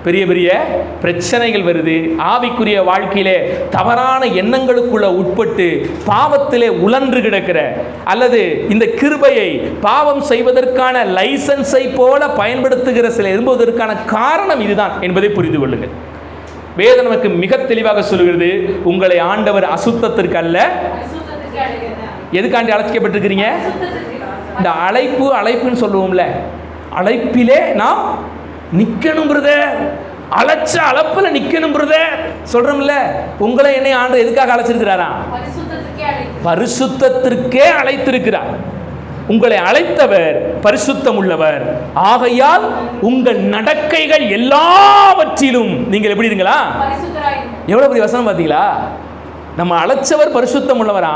பெரிய பெரிய பிரச்சனைகள் வருது. ஆவிக்குரிய வாழ்க்கையிலே தவறான எண்ணங்களுக்குள்ள உட்பட்டு பாவத்திலே உழன்று கிடக்கிற, அல்லது இந்த கிருபையை பாவம் செய்வதற்கான லைசன்ஸை போல பயன்படுத்துகிற சில இருப்பதற்கான காரணம் இதுதான் என்பதை புரிந்து கொள்ளுங்கள். வேதம் நமக்கு மிக தெளிவாக சொல்கிறது, உங்களை ஆண்டவர் அசுத்தத்திற்கு அல்ல, எதுக்காண்டி அழைக்கப்பட்டிருக்கிறீங்க. இந்த அழைப்புன்னு சொல்லுவோம்ல, அழைப்பிலே நாம் நிக்கணும் பிரதர், அழைச்ச அளப்புல நிக்கணும் பிரதர் சொல்றோம்ல. உங்களை என்னை ஆண்டவர் எதுக்காக அழைச்சிருக்கிறாரா, பரிசுத்தத்திற்கே அழைத்திருக்கிறார். உங்களை அழைத்தவர் பரிசுத்தம் உள்ளவர். ஆகையால் உங்கள் நடக்கைகள் எல்லாவற்றிலும் நீங்கள் எப்படி இருங்களா. எவ்வளவு பெரிய வசனம் பார்த்தீங்களா. நம்ம அழைச்சவர் பரிசுத்தம் உள்ளவரா,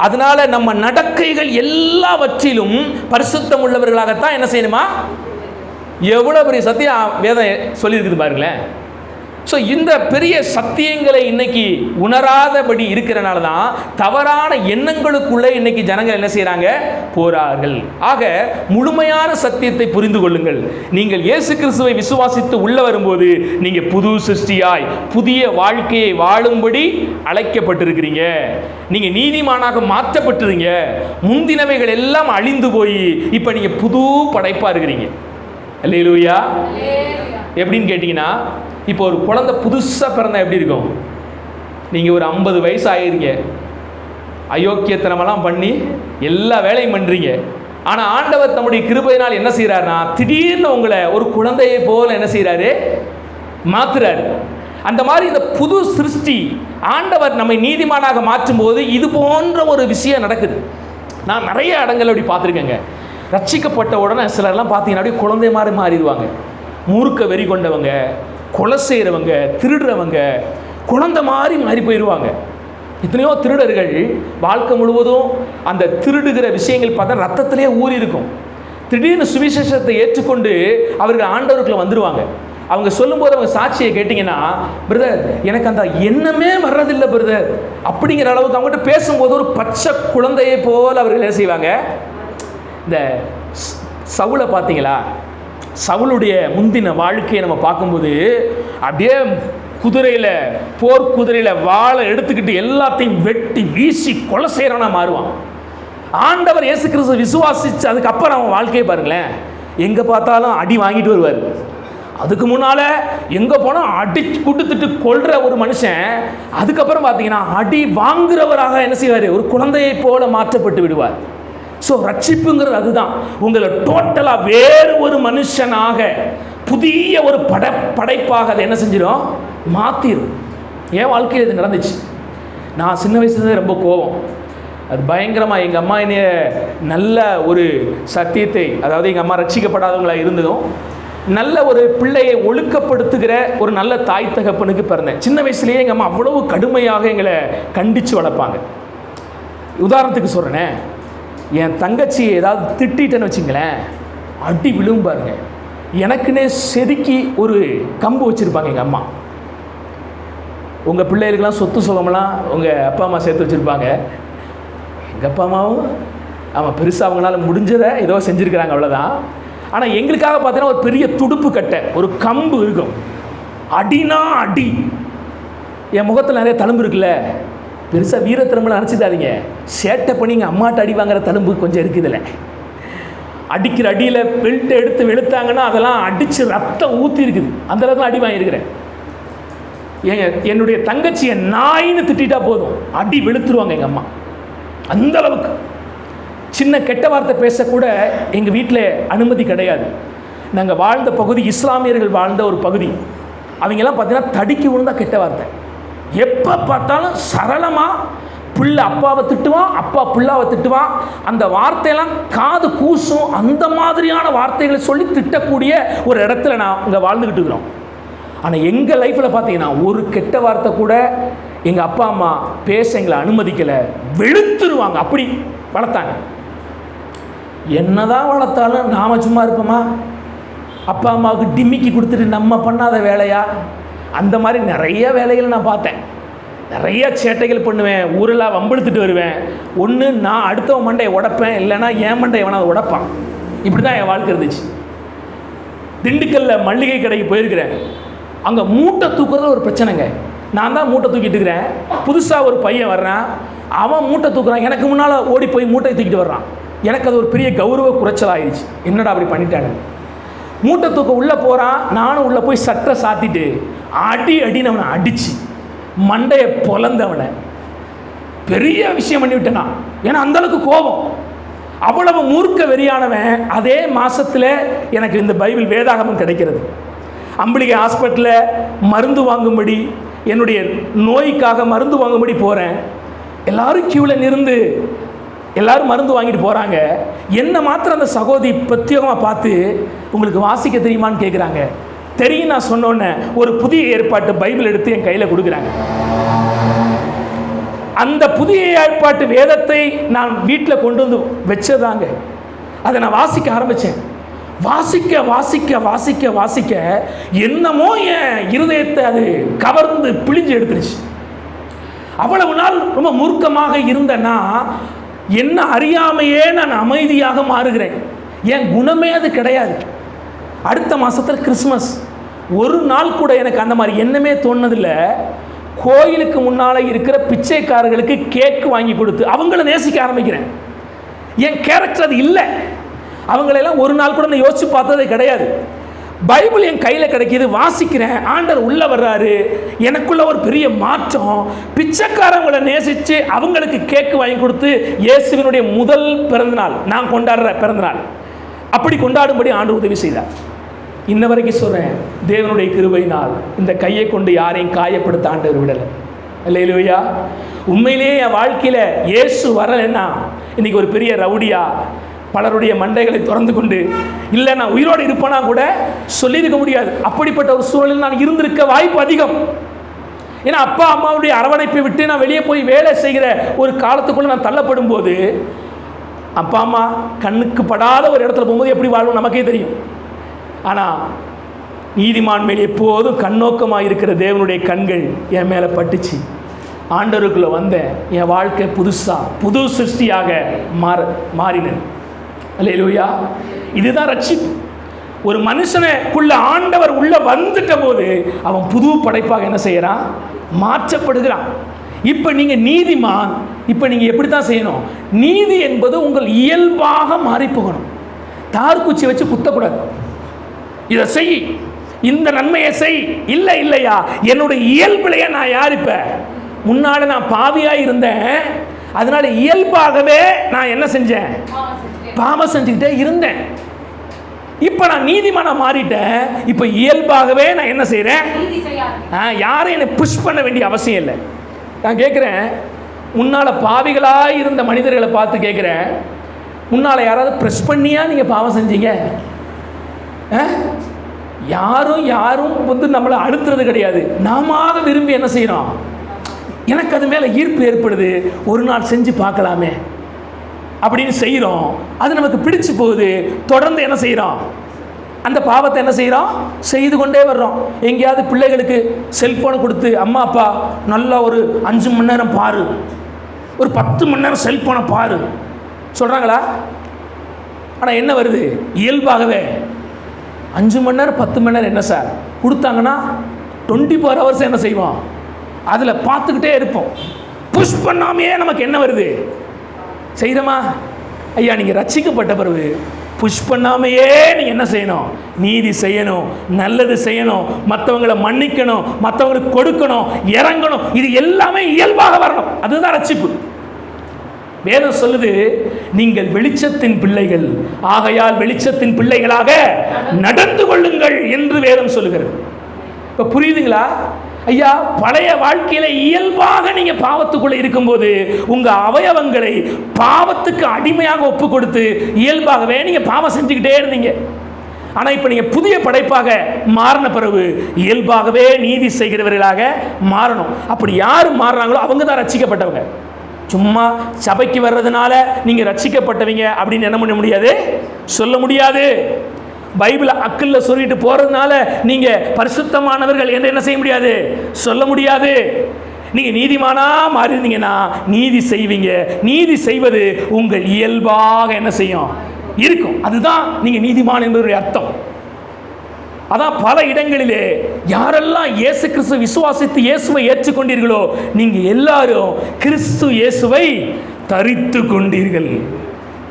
அதனால நம்ம நடக்கைகள் எல்லாவற்றிலும் பரிசுத்தம் உள்ளவர்களாகத்தான் என்ன செய்யணுமா. எவ்வளவு பெரிய சத்தியம் வேதம் சொல்லியிருக்குது பாருங்களேன். ஸோ இந்த பெரிய சத்தியங்களை இன்னைக்கு உணராதபடி இருக்கிறனால தான் தவறான எண்ணங்களுக்குள்ளே இன்னைக்கு ஜனங்கள் என்ன செய்கிறாங்க, போறார்கள். ஆக முழுமையான சத்தியத்தை புரிந்து கொள்ளுங்கள். நீங்கள் இயேசு கிறிஸ்துவை விசுவாசித்து உள்ள வரும்போது நீங்கள் புது சிருஷ்டியாய் புதிய வாழ்க்கையை வாழும்படி அழைக்கப்பட்டிருக்கிறீங்க. நீங்கள் நீதிமானாக மாற்றப்பட்டுறீங்க. முந்தினவைகள் எல்லாம் அழிந்து போய் இப்போ நீங்கள் புது படைப்பாக இருக்கிறீங்க. அல்லேலூயா. எப்படின்னு கேட்டிங்கன்னா, இப்போ ஒரு குழந்தை புதுசாக பிறந்தா எப்படி இருக்கும்? நீங்கள் ஒரு 50 வயசு ஆகிருங்க, அயோக்கியத்தனமெல்லாம் பண்ணி எல்லா வேலையும் பண்ணுறீங்க. ஆனால் ஆண்டவர் தம்முடைய கிருபையினால் என்ன செய்கிறாருன்னா, திடீர்னு உங்களை ஒரு குழந்தையை போல் என்ன செய்கிறாரு, மாற்றுறாரு. அந்த மாதிரி இந்த புது சிருஷ்டி ஆண்டவர் நம்மை நீதிமானாக மாற்றும் போது இது போன்ற ஒரு விஷயம் நடக்குது. நான் நிறைய இடங்கள் அப்படி பார்த்துருக்கேங்க. ரட்சிக்கப்பட்ட உடனே சிலர்லாம் பார்த்தீங்கன்னா அப்படியே குழந்தை மாதிரி மாறிடுவாங்க. மூர்க்க வெறி கொண்டவங்க, கொலை செய்கிறவங்க, திருடுறவங்க குழந்தை மாதிரி மாறி போயிடுவாங்க. எத்தனையோ திருடர்கள் வாழ்க்கை முழுவதும் அந்த திருடுகிற விஷயங்கள் பார்த்தா ரத்தத்திலே ஊறி இருக்கும். திடீர்னு சுவிசேஷத்தை ஏற்றுக்கொண்டு அவர்கள் ஆண்டவருக்குள்ள வந்துடுவாங்க. அவங்க சொல்லும்போது அவங்க சாட்சியை கேட்டிங்கன்னா, பிரதர் எனக்கு அந்த எண்ணமே வர்றதில்லை பிரதர் அப்படிங்கிற அளவுக்கு அவங்ககிட்ட பேசும்போது ஒரு பச்சை குழந்தையை போல் அவர்கள் என்ன செய்வாங்க. இந்த சவுலை பார்த்தீங்களா, சவுளுடைய முந்தின வாழ்க்கையை நம்ம பார்க்கும்போது அப்படியே குதிரையில், போர் குதிரையில் வாளை எடுத்துக்கிட்டு எல்லாத்தையும் வெட்டி வீசி கொலை செய்கிறவனா மாறுவான். ஆண்டவர் இயேசு கிறிஸ்து விசுவாசிச்சு அதுக்கப்புறம் அவன் வாழ்க்கையை பாருங்களேன், எங்கே பார்த்தாலும் அடி வாங்கிட்டு வருவார். அதுக்கு முன்னால் எங்கே போனால் அடி கொடுத்துட்டு கொள்கிற ஒரு மனுஷன் அதுக்கப்புறம் பார்த்தீங்கன்னா அடி வாங்குறவராக என்ன செய்வார், ஒரு குழந்தையை போல மாற்றப்பட்டு விடுவார். ஸோ ரட்சிப்புங்கிறது அதுதான். உங்களை டோட்டலாக வேறு ஒரு மனுஷனாக புதிய ஒரு படைப்பாக அதை என்ன செஞ்சிடும், மாற்றிடும். என் வாழ்க்கையில் இது நடந்துச்சு. நான் சின்ன வயசுலேருந்தே ரொம்ப கோபம். அது பயங்கரமாக எங்கள் அம்மா என்னைய நல்ல ஒரு சத்தியத்தை, அதாவது எங்கள் அம்மா ரட்சிக்கப்படாதவங்களாக இருந்ததும் நல்ல ஒரு பிள்ளையை ஒழுக்கப்படுத்துகிற ஒரு நல்ல தாய் தகப்பனுக்கு பிறந்தேன். சின்ன வயசுலேயே எங்கள் அம்மா அவ்வளவு கடுமையாக எங்களை கண்டித்து வளர்ப்பாங்க. உதாரணத்துக்கு சொல்கிறேனே, என் தங்கச்சி ஏதாவது திட்டேன்னு வச்சுங்களேன், அடி விழும் பாருங்க. எனக்குன்னே செதுக்கி ஒரு கம்பு வச்சுருப்பாங்க எங்கள் அம்மா. உங்கள் பிள்ளைகளுக்கெல்லாம் சொத்து சுகமெல்லாம் உங்கள் அப்பா அம்மா சேர்த்து வச்சுருப்பாங்க. எங்கள் அப்பா அம்மாவும் ஆமாம் பெருசாக அவங்களால முடிஞ்சதை ஏதோ செஞ்சுருக்கிறாங்க, அவ்வளோதான். ஆனால் எங்களுக்காக பார்த்தீங்கன்னா ஒரு பெரிய துடுப்பு கட்டை, ஒரு கம்பு இருக்கும். அடினா அடி. என் முகத்தில் நிறைய தழும்பு இருக்குல்ல, பெருசாக வீர தழும்புலாம் நினச்சிடாதீங்க. சேட்டை பண்ணி எங்கள் அம்மாட்ட அடி வாங்குற தழும்பு கொஞ்சம் இருக்குதுல்ல. அடிக்கிற அடியில் பெல்ட்டை எடுத்து வெளுத்தாங்கன்னா அதெல்லாம் அடித்து ரத்தம் ஊற்றி இருக்குது. அந்த அளவுக்கு அடி வாங்கியிருக்கிறேன். என்னுடைய தங்கச்சியை நாயின்னு திட்டா போதும் அடி வெளுத்துருவாங்க எங்கள் அம்மா. அந்த அளவுக்கு சின்ன கெட்ட வார்த்தை பேசக்கூட எங்கள் வீட்டில் அனுமதி கிடையாது. நாங்கள் வாழ்ந்த பகுதி இஸ்லாமியர்கள் வாழ்ந்த ஒரு பகுதி. அவங்கெல்லாம் பார்த்தீங்கன்னா தடிக்கி விழுந்தா கெட்ட வார்த்தை. எப்போ பார்த்தாலும் சரளமாக பிள்ளை அப்பாவை திட்டுவான், அப்பா பிள்ளாவை திட்டுவான். அந்த வார்த்தையெல்லாம் காது கூசும். அந்த மாதிரியான வார்த்தைகளை சொல்லி திட்டக்கூடிய ஒரு இடத்துல நான் இங்கே வாழ்ந்துக்கிட்டு இருக்கிறோம். ஆனால் எங்கள் லைஃப்பில் பார்த்தீங்கன்னா ஒரு கெட்ட வார்த்தை கூட எங்கள் அப்பா அம்மா பேச எங்களை அனுமதிக்கலை. வெளுத்துருவாங்க. அப்படி வளர்த்தாங்க. என்னதான் வளர்த்தாலும் நாம் சும்மா இருப்போமா? அப்பா அம்மாவுக்கு டிம்மிக்கி கொடுத்துட்டு நம்ம பண்ணாத வேலையா? அந்த மாதிரி நிறைய வேலைகளை நான் பார்த்தேன். நிறைய சேட்டைகள் பண்ணுவேன். ஊரெல்லாம் வம்பெடுத்துட்டு வருவேன். ஒன்று நான் அடுத்தவன் மண்டையை உடைப்பேன், இல்லைன்னா என் மண்டையை வேணா உடைப்பான். இப்படி தான் என் வாழ்க்கை இருந்துச்சு. திண்டுக்கல்லில் மல்லிகை கடைக்கு போயிருக்கிறேன். அங்கே மூட்டை தூக்குறது ஒரு பிரச்சனைங்க. நான் தான் மூட்டை தூக்கிட்டு இருக்கிறேன். புதுசாக ஒரு பையன் வர்றான், அவன் மூட்டை தூக்குறான். எனக்கு முன்னால் ஓடி போய் மூட்டையை தூக்கிட்டு வர்றான். எனக்கு அது ஒரு பெரிய கௌரவ குறைச்சல் ஆயிடுச்சு. என்னடா அப்படி பண்ணிட்டானு. மூட்டை தூக்க உள்ளே போகிறான். நானும் உள்ளே போய் சட்டை சாத்திட்டு அடின்னு அவனை அடித்து மண்டையை பொலந்தவனை பெரிய விஷயம் பண்ணி விட்டேனா. ஏன்னா அந்தளவுக்கு கோபம். அவ்வளவு மூர்க்க வெறியானவன். அதே மாதத்தில் எனக்கு இந்த பைபிள் வேதாகமம் கிடைக்கிறது. அம்பிளிகை ஹாஸ்பிட்டலில் மருந்து வாங்கும்படி, என்னுடைய நோய்க்காக மருந்து வாங்கும்படி போகிறேன். எல்லோரும் க்யூவில் நின்று எல்லோரும் மருந்து வாங்கிட்டு போகிறாங்க. என்ன மாத்திரம் அந்த சகோதரி பிரத்யேகமாக பார்த்து உங்களுக்கு வாசிக்க தெரியுமான்னு கேட்குறாங்க. தெரியும் நான் சொன்னோன்னே ஒரு புதிய ஏற்பாட்டு பைபிள் எடுத்து என் கையில் கொடுக்குறாங்க. அந்த புதிய ஏற்பாட்டு வேதத்தை நான் வீட்டில் கொண்டு வந்து வச்சதாங்க. அதை நான் வாசிக்க ஆரம்பித்தேன். வாசிக்க வாசிக்க வாசிக்க வாசிக்க என்னமோ என் இருதயத்தை அது கவர்ந்து பிழிஞ்சு எடுத்துருச்சு. அவ்வளவு நாள் ரொம்ப மூர்க்கமாக இருந்தேன்னா என்ன அறியாமையே நான் அமைதியாக மாறுகிறேன். என் குணமே அது கிடையாது. அடுத்த மாதத்தில் கிறிஸ்மஸ், ஒரு நாள் கூட எனக்கு அந்த மாதிரி எண்ணமே தோணுதில்லை. கோயிலுக்கு முன்னால் இருக்கிற பிச்சைக்காரர்களுக்கு கேக்கு வாங்கி கொடுத்து அவங்கள நேசிக்க ஆரம்பிக்கிறேன். என் கேரக்டர் அது இல்லை. அவங்களெல்லாம் ஒரு நாள் கூட நான் யோசிச்சு பார்த்ததே கிடையாது. பைபிள் என் கையில் கிடைக்கிது, வாசிக்கிறேன், ஆண்டவர் உள்ளே வர்றாரு, எனக்குள்ள ஒரு பெரிய மாற்றம். பிச்சைக்காரங்களை நேசித்து அவங்களுக்கு கேக்கு வாங்கி கொடுத்து இயேசுவினுடைய முதல் பிறந்தநாள் நான் கொண்டாடுற பிறந்தநாள் அப்படி கொண்டாடும்படி ஆண்டவர் உதவி செய்தார். இன்ன வரைக்கும் சொல்கிறேன், தேவனுடைய கிருபையினால் இந்த கையை கொண்டு யாரையும் காயப்படுத்த ஆண்டவர் விடலை. அல்லேலூயா. உண்மையிலேயே என் வாழ்க்கையில் இயேசு வரலைன்னா இன்றைக்கி ஒரு பெரிய ரவுடியா பலருடைய மண்டைகளை திறந்து கொண்டு இல்லை நான் உயிரோடு இருப்பேனா கூட சொல்லியிருக்க முடியாது. அப்படிப்பட்ட ஒரு சூழலில் நான் இருந்திருக்க வாய்ப்பு அதிகம். ஏன்னா அப்பா அம்மாவுடைய அரவணைப்பை விட்டு நான் வெளியே போய் வேலை செய்கிற ஒரு காலத்துக்குள்ளே நான் தள்ளப்படும் போது அப்பா அம்மா கண்ணுக்கு படாத ஒரு இடத்துல போகும்போது எப்படி வாழும் நமக்கே தெரியும். ஆனால் நீதிமான் மேல் எப்போதும் கண்ணோக்கமாக இருக்கிற தேவனுடைய கண்கள் என் மேலே பட்டுச்சு. ஆண்டவருக்குள்ளே வந்தேன். என் வாழ்க்கை புது சிருஷ்டியாக மாறினேன். அல்லேலூயா. இதுதான் ரட்சிப்பு. ஒரு மனுஷனுக்குள்ள ஆண்டவர் உள்ள வந்துட்ட போது அவன் புது படைப்பாக என்ன செய்யறான்? மாற்றப்படுகிறான். இப்போ நீங்கள் நீதிமான், இப்போ நீங்கள் எப்படி தான் செய்யணும்? நீதி என்பது உங்கள் இயல்பாக மாறி போகணும். தார்குச்சி வச்சு குத்தக்கூடாது. இதை செய், இந்த நன்மையை செய். இல்லை இல்லையா, என்னுடைய இயல்புலையே நான் யார்? இப்போ முன்னாடி நான் பாவியாக இருந்தேன், அதனால இயல்பாகவே நான் என்ன செஞ்சேன்? பாவம் செஞ்சுக்கிட்டே இருந்தேன். இப்போ நான் நீதிமானா மாறிட்டேன். இப்போ இயல்பாகவே நான் என்ன செய்கிறேன்? யாரும் என்னை புஷ் பண்ண வேண்டிய அவசியம் இல்லை. நான் கேட்குறேன், முன்னால் பாவிகளாக இருந்த மனிதர்களை பார்த்து கேட்குறேன், முன்னால் யாராவது ப்ரெஸ் பண்ணியா நீங்கள் பாவம் செஞ்சீங்க? யாரும் வந்து நம்மளை அழுத்துறது கிடையாது. நாம விரும்பி என்ன செய்கிறோம்? எனக்கு அது மேலே ஈர்ப்பு ஏற்படுது, ஒரு நாள் செஞ்சு பார்க்கலாமே அப்படின்னு செய்கிறோம். அது நமக்கு பிடிச்சு போகுது. தொடர்ந்து என்ன செய்கிறோம்? அந்த பாவத்தை என்ன செய்கிறோம்? செய்து கொண்டே வர்றோம். எங்கேயாவது பிள்ளைகளுக்கு செல்ஃபோனை கொடுத்து, அம்மா அப்பா நல்லா ஒரு 5 மணி நேரம் பாரு, ஒரு 10 மணி நேரம் செல்ஃபோனை பாரு சொல்கிறாங்களா? ஆனால் என்ன வருது? இயல்பாகவே 5 மணி நேரம் 10 மணி நேரம் என்ன சார் கொடுத்தாங்கன்னா 24 ஹவர்ஸ் என்ன செய்வோம்? அதில் பார்த்துக்கிட்டே இருப்போம். புஷ் பண்ணாமையே நமக்கு என்ன வருது? செய்கிறோமா? ஐயா, நீங்கள் ரட்சிக்கப்பட்ட பிறகு புஷ் பண்ணாமையே நீங்கள் என்ன செய்யணும்? நீதி செய்யணும், நல்லது செய்யணும், மற்றவங்களை மன்னிக்கணும், மற்றவங்களுக்கு கொடுக்கணும், இறங்கணும். இது எல்லாமே இயல்பாக வரணும். அதுதான் ரட்சிப்பு. வேதம் சொல்லுது, நீங்கள் வெளிச்சத்தின் பிள்ளைகள், ஆகையால் வெளிச்சத்தின் பிள்ளைகளாக நடந்து கொள்ளுங்கள் என்று வேதம் சொல்லுகிறது. இப்போ புரியுதுங்களா? ஐயா, பழைய வாழ்க்கையில இயல்பாக நீங்க பாவத்துக்குள்ள இருக்கும்போது உங்க அவயவங்களை பாவத்துக்கு அடிமையாக ஒப்பு கொடுத்து இயல்பாகவே நீங்க பாவம் செஞ்சுக்கிட்டே இருந்தீங்க. ஆனால் இப்போ நீங்கள் புதிய படைப்பாக மாறின பிறகு இயல்பாகவே நீதி செய்கிறவர்களாக மாறணும். அப்படி யார் மாறுறாங்களோ அவங்க தான் ரட்சிக்கப்பட்டவங்க. சும்மா சபைக்கு வர்றதுனால நீங்கள் ரட்சிக்கப்பட்டவங்க அப்படின்னு என்ன பண்ண முடியாது? சொல்ல முடியாது. பைபிளை அக்கில் சொல்லிட்டு போகிறதுனால நீங்கள் பரிசுத்தமானவர்கள் என்று என்ன செய்ய முடியாது? சொல்ல முடியாது. நீங்கள் நீதிமானாக மாறினீங்கன்னா நீதி செய்வீங்க. நீதி செய்வது உங்கள் இயல்பாக என்ன செய்யும்? இருக்கும். அதுதான் நீங்கள் நீதிமான் என்பதனுடைய அர்த்தம். அதான் பல இடங்களிலே யாரெல்லாம் இயேசு கிறிஸ்து விசுவாசித்து இயேசுவை ஏற்றுக்கொண்டீர்களோ நீங்கள் எல்லாரும் கிறிஸ்து இயேசுவை தரித்து கொண்டீர்கள்.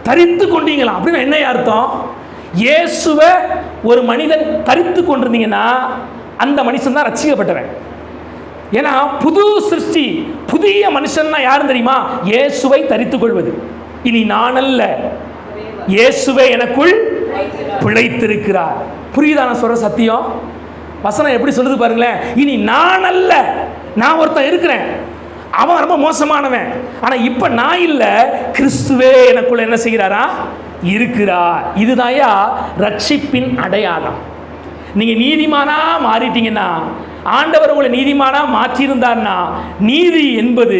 தரித்து கொண்டீங்களா அப்படின்னா என்ன அர்த்தம்? இயேசுவை ஒரு மனிதன் தரித்து கொண்டிருந்தீங்கன்னா அந்த மனுஷன் தான் ரட்சிக்கப்பட்டவன். ஏன்னா புது சிருஷ்டி, புதிய மனுஷன்னா யாரும் தெரியுமா? இயேசுவை தரித்துக் கொள்வது. இனி நான் அல்ல, இயேசுவே எனக்குள் பிழைத்திருக்கிறார். புரியுதா நான் சொல்ற சத்தியம்? வசனம் எப்படி சொல்லுது பாருங்களேன். இனி நான் அல்ல, நான் ஒருத்தன் இருக்கிறேன், அவன் ரொம்ப மோசமானவன், ஆனா இப்ப நான் இல்ல, கிறிஸ்துவே எனக்குள்ள என்ன செய்கிறாரா? இருக்கிறார். இதுதாயா ரட்சிப்பின் அடையாளம். நீங்க நீதிமானா மாறிட்டீங்கன்னா, ஆண்டவர் உங்களை நீதிமானா மாற்றியிருந்தார்னா, நீதி என்பது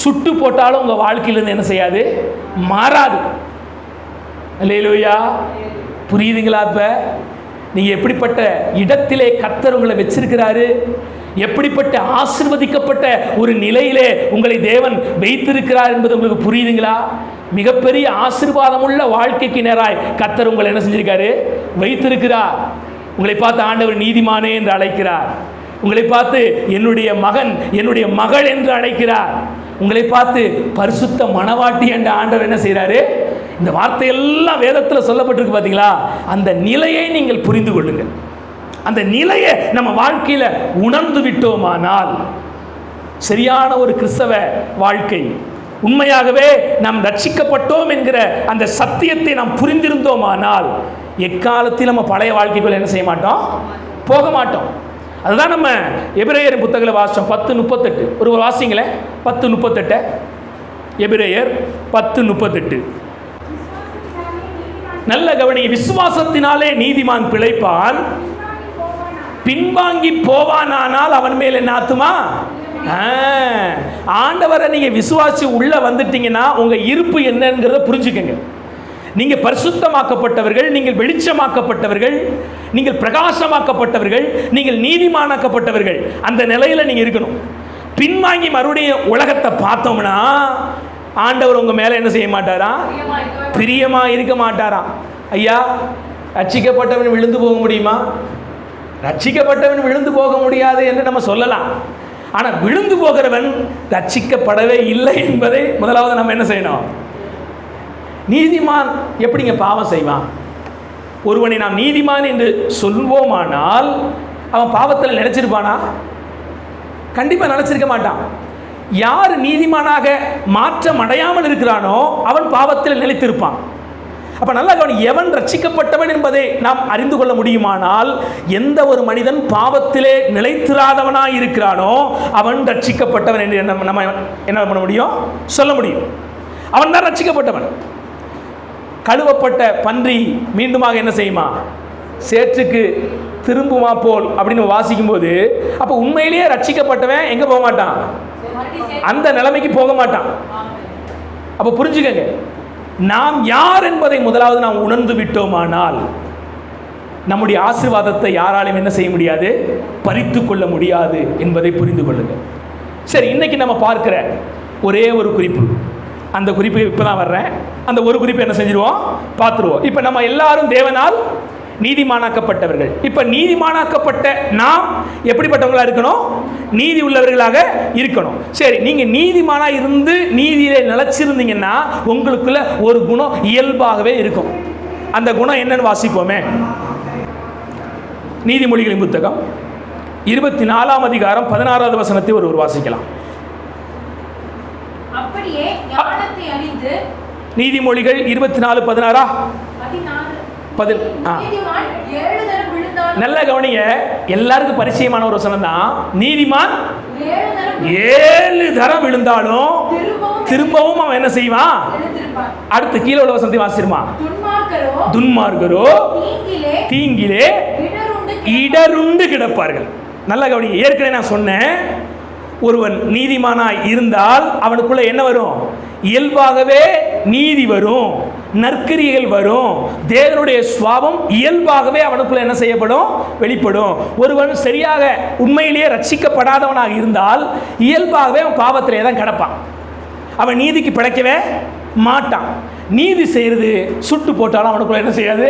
சுட்டு போட்டாலும் உங்க வாழ்க்கையிலிருந்து என்ன செய்யாது? மாறாது. அல்லேலூயா. புரியுதுங்களா? இப்போ நீங்கள் எப்படிப்பட்ட இடத்திலே கர்த்தர் உங்களை வச்சிருக்கிறாரு, எப்படிப்பட்ட ஆசீர்வதிக்கப்பட்ட ஒரு நிலையிலே உங்களை தேவன் வைத்திருக்கிறார் என்பது உங்களுக்கு புரியுதுங்களா? மிகப்பெரிய ஆசீர்வாதமுள்ள வாழ்க்கைக்கு நேராய் கர்த்தர் உங்களை என்ன செஞ்சிருக்காரு? வைத்திருக்கிறார். உங்களை பார்த்து ஆண்டவர் நீதிமானே என்று அழைக்கிறார். உங்களை பார்த்து என்னுடைய மகன், என்னுடைய மகள் என்று அழைக்கிறார். உங்களை பார்த்து பரிசுத்த மணவாட்டி என்ற ஆண்டவர் என்ன செய்கிறாரு? இந்த வார்த்தையெல்லாம் வேதத்தில் சொல்லப்பட்டிருக்கு பார்த்தீங்களா? அந்த நிலையை நீங்கள் புரிந்து கொள்ளுங்கள். அந்த நிலையை நம்ம வாழ்க்கையில் உணர்ந்து விட்டோமானால், சரியான ஒரு கிறிஸ்தவ வாழ்க்கை, உண்மையாகவே நாம் ரட்சிக்கப்பட்டோம் என்கிற அந்த சத்தியத்தை நாம் புரிந்திருந்தோமானால், எக்காலத்தில் நம்ம பழைய வாழ்க்கைக்குள்ள என்ன செய்ய மாட்டோம்? போக மாட்டோம். அதுதான் நம்ம எபிரேயர் புத்தகத்தில் வாசித்தோம். 10:38 ஒரு வாசிங்களே. 10:38 எபிரேயர் 10:38. நல்ல கவனிங்க. விசுவாசத்தினாலே நீதிமான் பிழைப்பான், பின்வாங்கி போவானானால் அவன் மேல் என்ன ஆத்துமா? ஆண்டவரை நீங்க விசுவாசி உள்ள வந்துட்டீங்கன்னா உங்க இருப்பு என்னங்கிறத புரிஞ்சுக்கங்க. நீங்கள் பரிசுத்தமாக்கப்பட்டவர்கள், நீங்கள் வெளிச்சமாக்கப்பட்டவர்கள், நீங்கள் பிரகாசமாக்கப்பட்டவர்கள், நீங்கள் நீதிமானாக்கப்பட்டவர்கள். அந்த நிலையில் நீங்கள் இருக்கணும். பின்வாங்கி மறுபடியும் உலகத்தை பார்த்தோம்னா ஆண்டவர் உங்கள் மேலே என்ன செய்ய மாட்டாரா? பிரியமாக இருக்க மாட்டாராம். ஐயா, ரட்சிக்கப்பட்டவன் விழுந்து போக முடியுமா? ரட்சிக்கப்பட்டவன் விழுந்து போக முடியாது என்று நம்ம சொல்லலாம். ஆனால் விழுந்து போகிறவன் ரட்சிக்கப்படவே இல்லை என்பதை முதலாவது நம்ம என்ன செய்யணும்? நீதிமான் எப்படிங்க பாவம் செய்வான்? ஒருவனை நாம் நீதிமான் என்று சொல்வோமானால் அவன் பாவத்தில் நினைச்சிருப்பானா? கண்டிப்பாக நினைச்சிருக்க மாட்டான். யார் நீதிமானாக மாற்றம் அடையாமல் இருக்கிறானோ அவன் பாவத்தில் நிலைத்திருப்பான். அப்ப நல்லா கவனி, எவன் ரட்சிக்கப்பட்டவன் என்பதை நாம் அறிந்து கொள்ள முடியுமானால், எந்த ஒரு மனிதன் பாவத்திலே நிலைத்திராதவனாய் இருக்கிறானோ அவன் ரட்சிக்கப்பட்டவன் என்று நம்ம என்ன பண்ண முடியும்? சொல்ல முடியும். அவன் தான் ரட்சிக்கப்பட்டவன். கழுவப்பட்ட பன்றி மீண்டுமாக என்ன செய்யுமா? சேற்றுக்கு திரும்புமா போல் அப்படின்னு வாசிக்கும் போது, அப்போ உண்மையிலேயே ரட்சிக்கப்பட்டவன் எங்க போக மாட்டான்? அந்த நிலைமைக்கு போக மாட்டான். அப்போ புரிஞ்சுக்கங்க, நாம் யார் என்பதை முதலாவது நாம் உணர்ந்து விட்டோமானால் நம்முடைய ஆசீர்வாதத்தை யாராலும் என்ன செய்ய முடியாது? பறித்து கொள்ள முடியாது என்பதை புரிந்து கொள்ளுங்கள். சரி, இன்னைக்கு நம்ம பார்க்கிற ஒரே ஒரு குறிப்பு, அந்த குறிப்பு இப்போ தான் வர்றேன். அந்த ஒரு குறிப்பு என்ன செஞ்சிருவோம்? பார்த்துருவோம். இப்போ நம்ம எல்லாரும் தேவனால் நீதிமானாக்கப்பட்டவர்கள். இப்போ நீதிமானாக்கப்பட்ட நாம் எப்படிப்பட்டவங்களாக இருக்கணும்? நீதி உள்ளவர்களாக இருக்கணும். சரி, நீங்கள் நீதிமானாக இருந்து நீதியிலே நிலைச்சிருந்தீங்கன்னா உங்களுக்குள்ள ஒரு குணம் இயல்பாகவே இருக்கும். அந்த குணம் என்னன்னு வாசிப்போமே. நீதிமொழிகளின் புத்தகம் 24ஆம் அதிகாரம் 16வது வசனத்தை ஒரு வாசிக்கலாம். நீதிமொழிகள் 24:16. நல்ல கவனிங்க, எல்லாருக்கும் பரிச்சயமான ஒரு வசனம் தான். நீதிமான் 7 தரம் விழுந்தாலும் திரும்பவும் அவன் என்ன செய்வான்? அடுத்து கீழே உள்ள வசனத்தை வாசிருவான். துன்மார்க்கரோ தீங்கிலே இடருண்டு கிடப்பார்கள். நல்ல கவனிங்க, ஏற்கனவே நான் சொன்னேன், ஒருவன் நீதிமானாய் இருந்தால் அவனுக்குள்ள என்ன வரும்? இயல்பாகவே நீதி வரும், நற்கிரியைகள் வரும், தேவனுடைய சுவாபம் இயல்பாகவே அவனுக்குள்ள என்ன செய்யப்படும்? வெளிப்படும். ஒருவன் சரியாக உண்மையிலேயே ரட்சிக்கப்படாதவனாக இருந்தால் இயல்பாகவே அவன் பாவத்திலே தான் கிடப்பான். அவன் நீதிக்கு பிழைக்கவே மாட்டான். நீதி செய்கிறது சுட்டு போட்டாலும் அவனுக்குள்ள என்ன செய்யாது?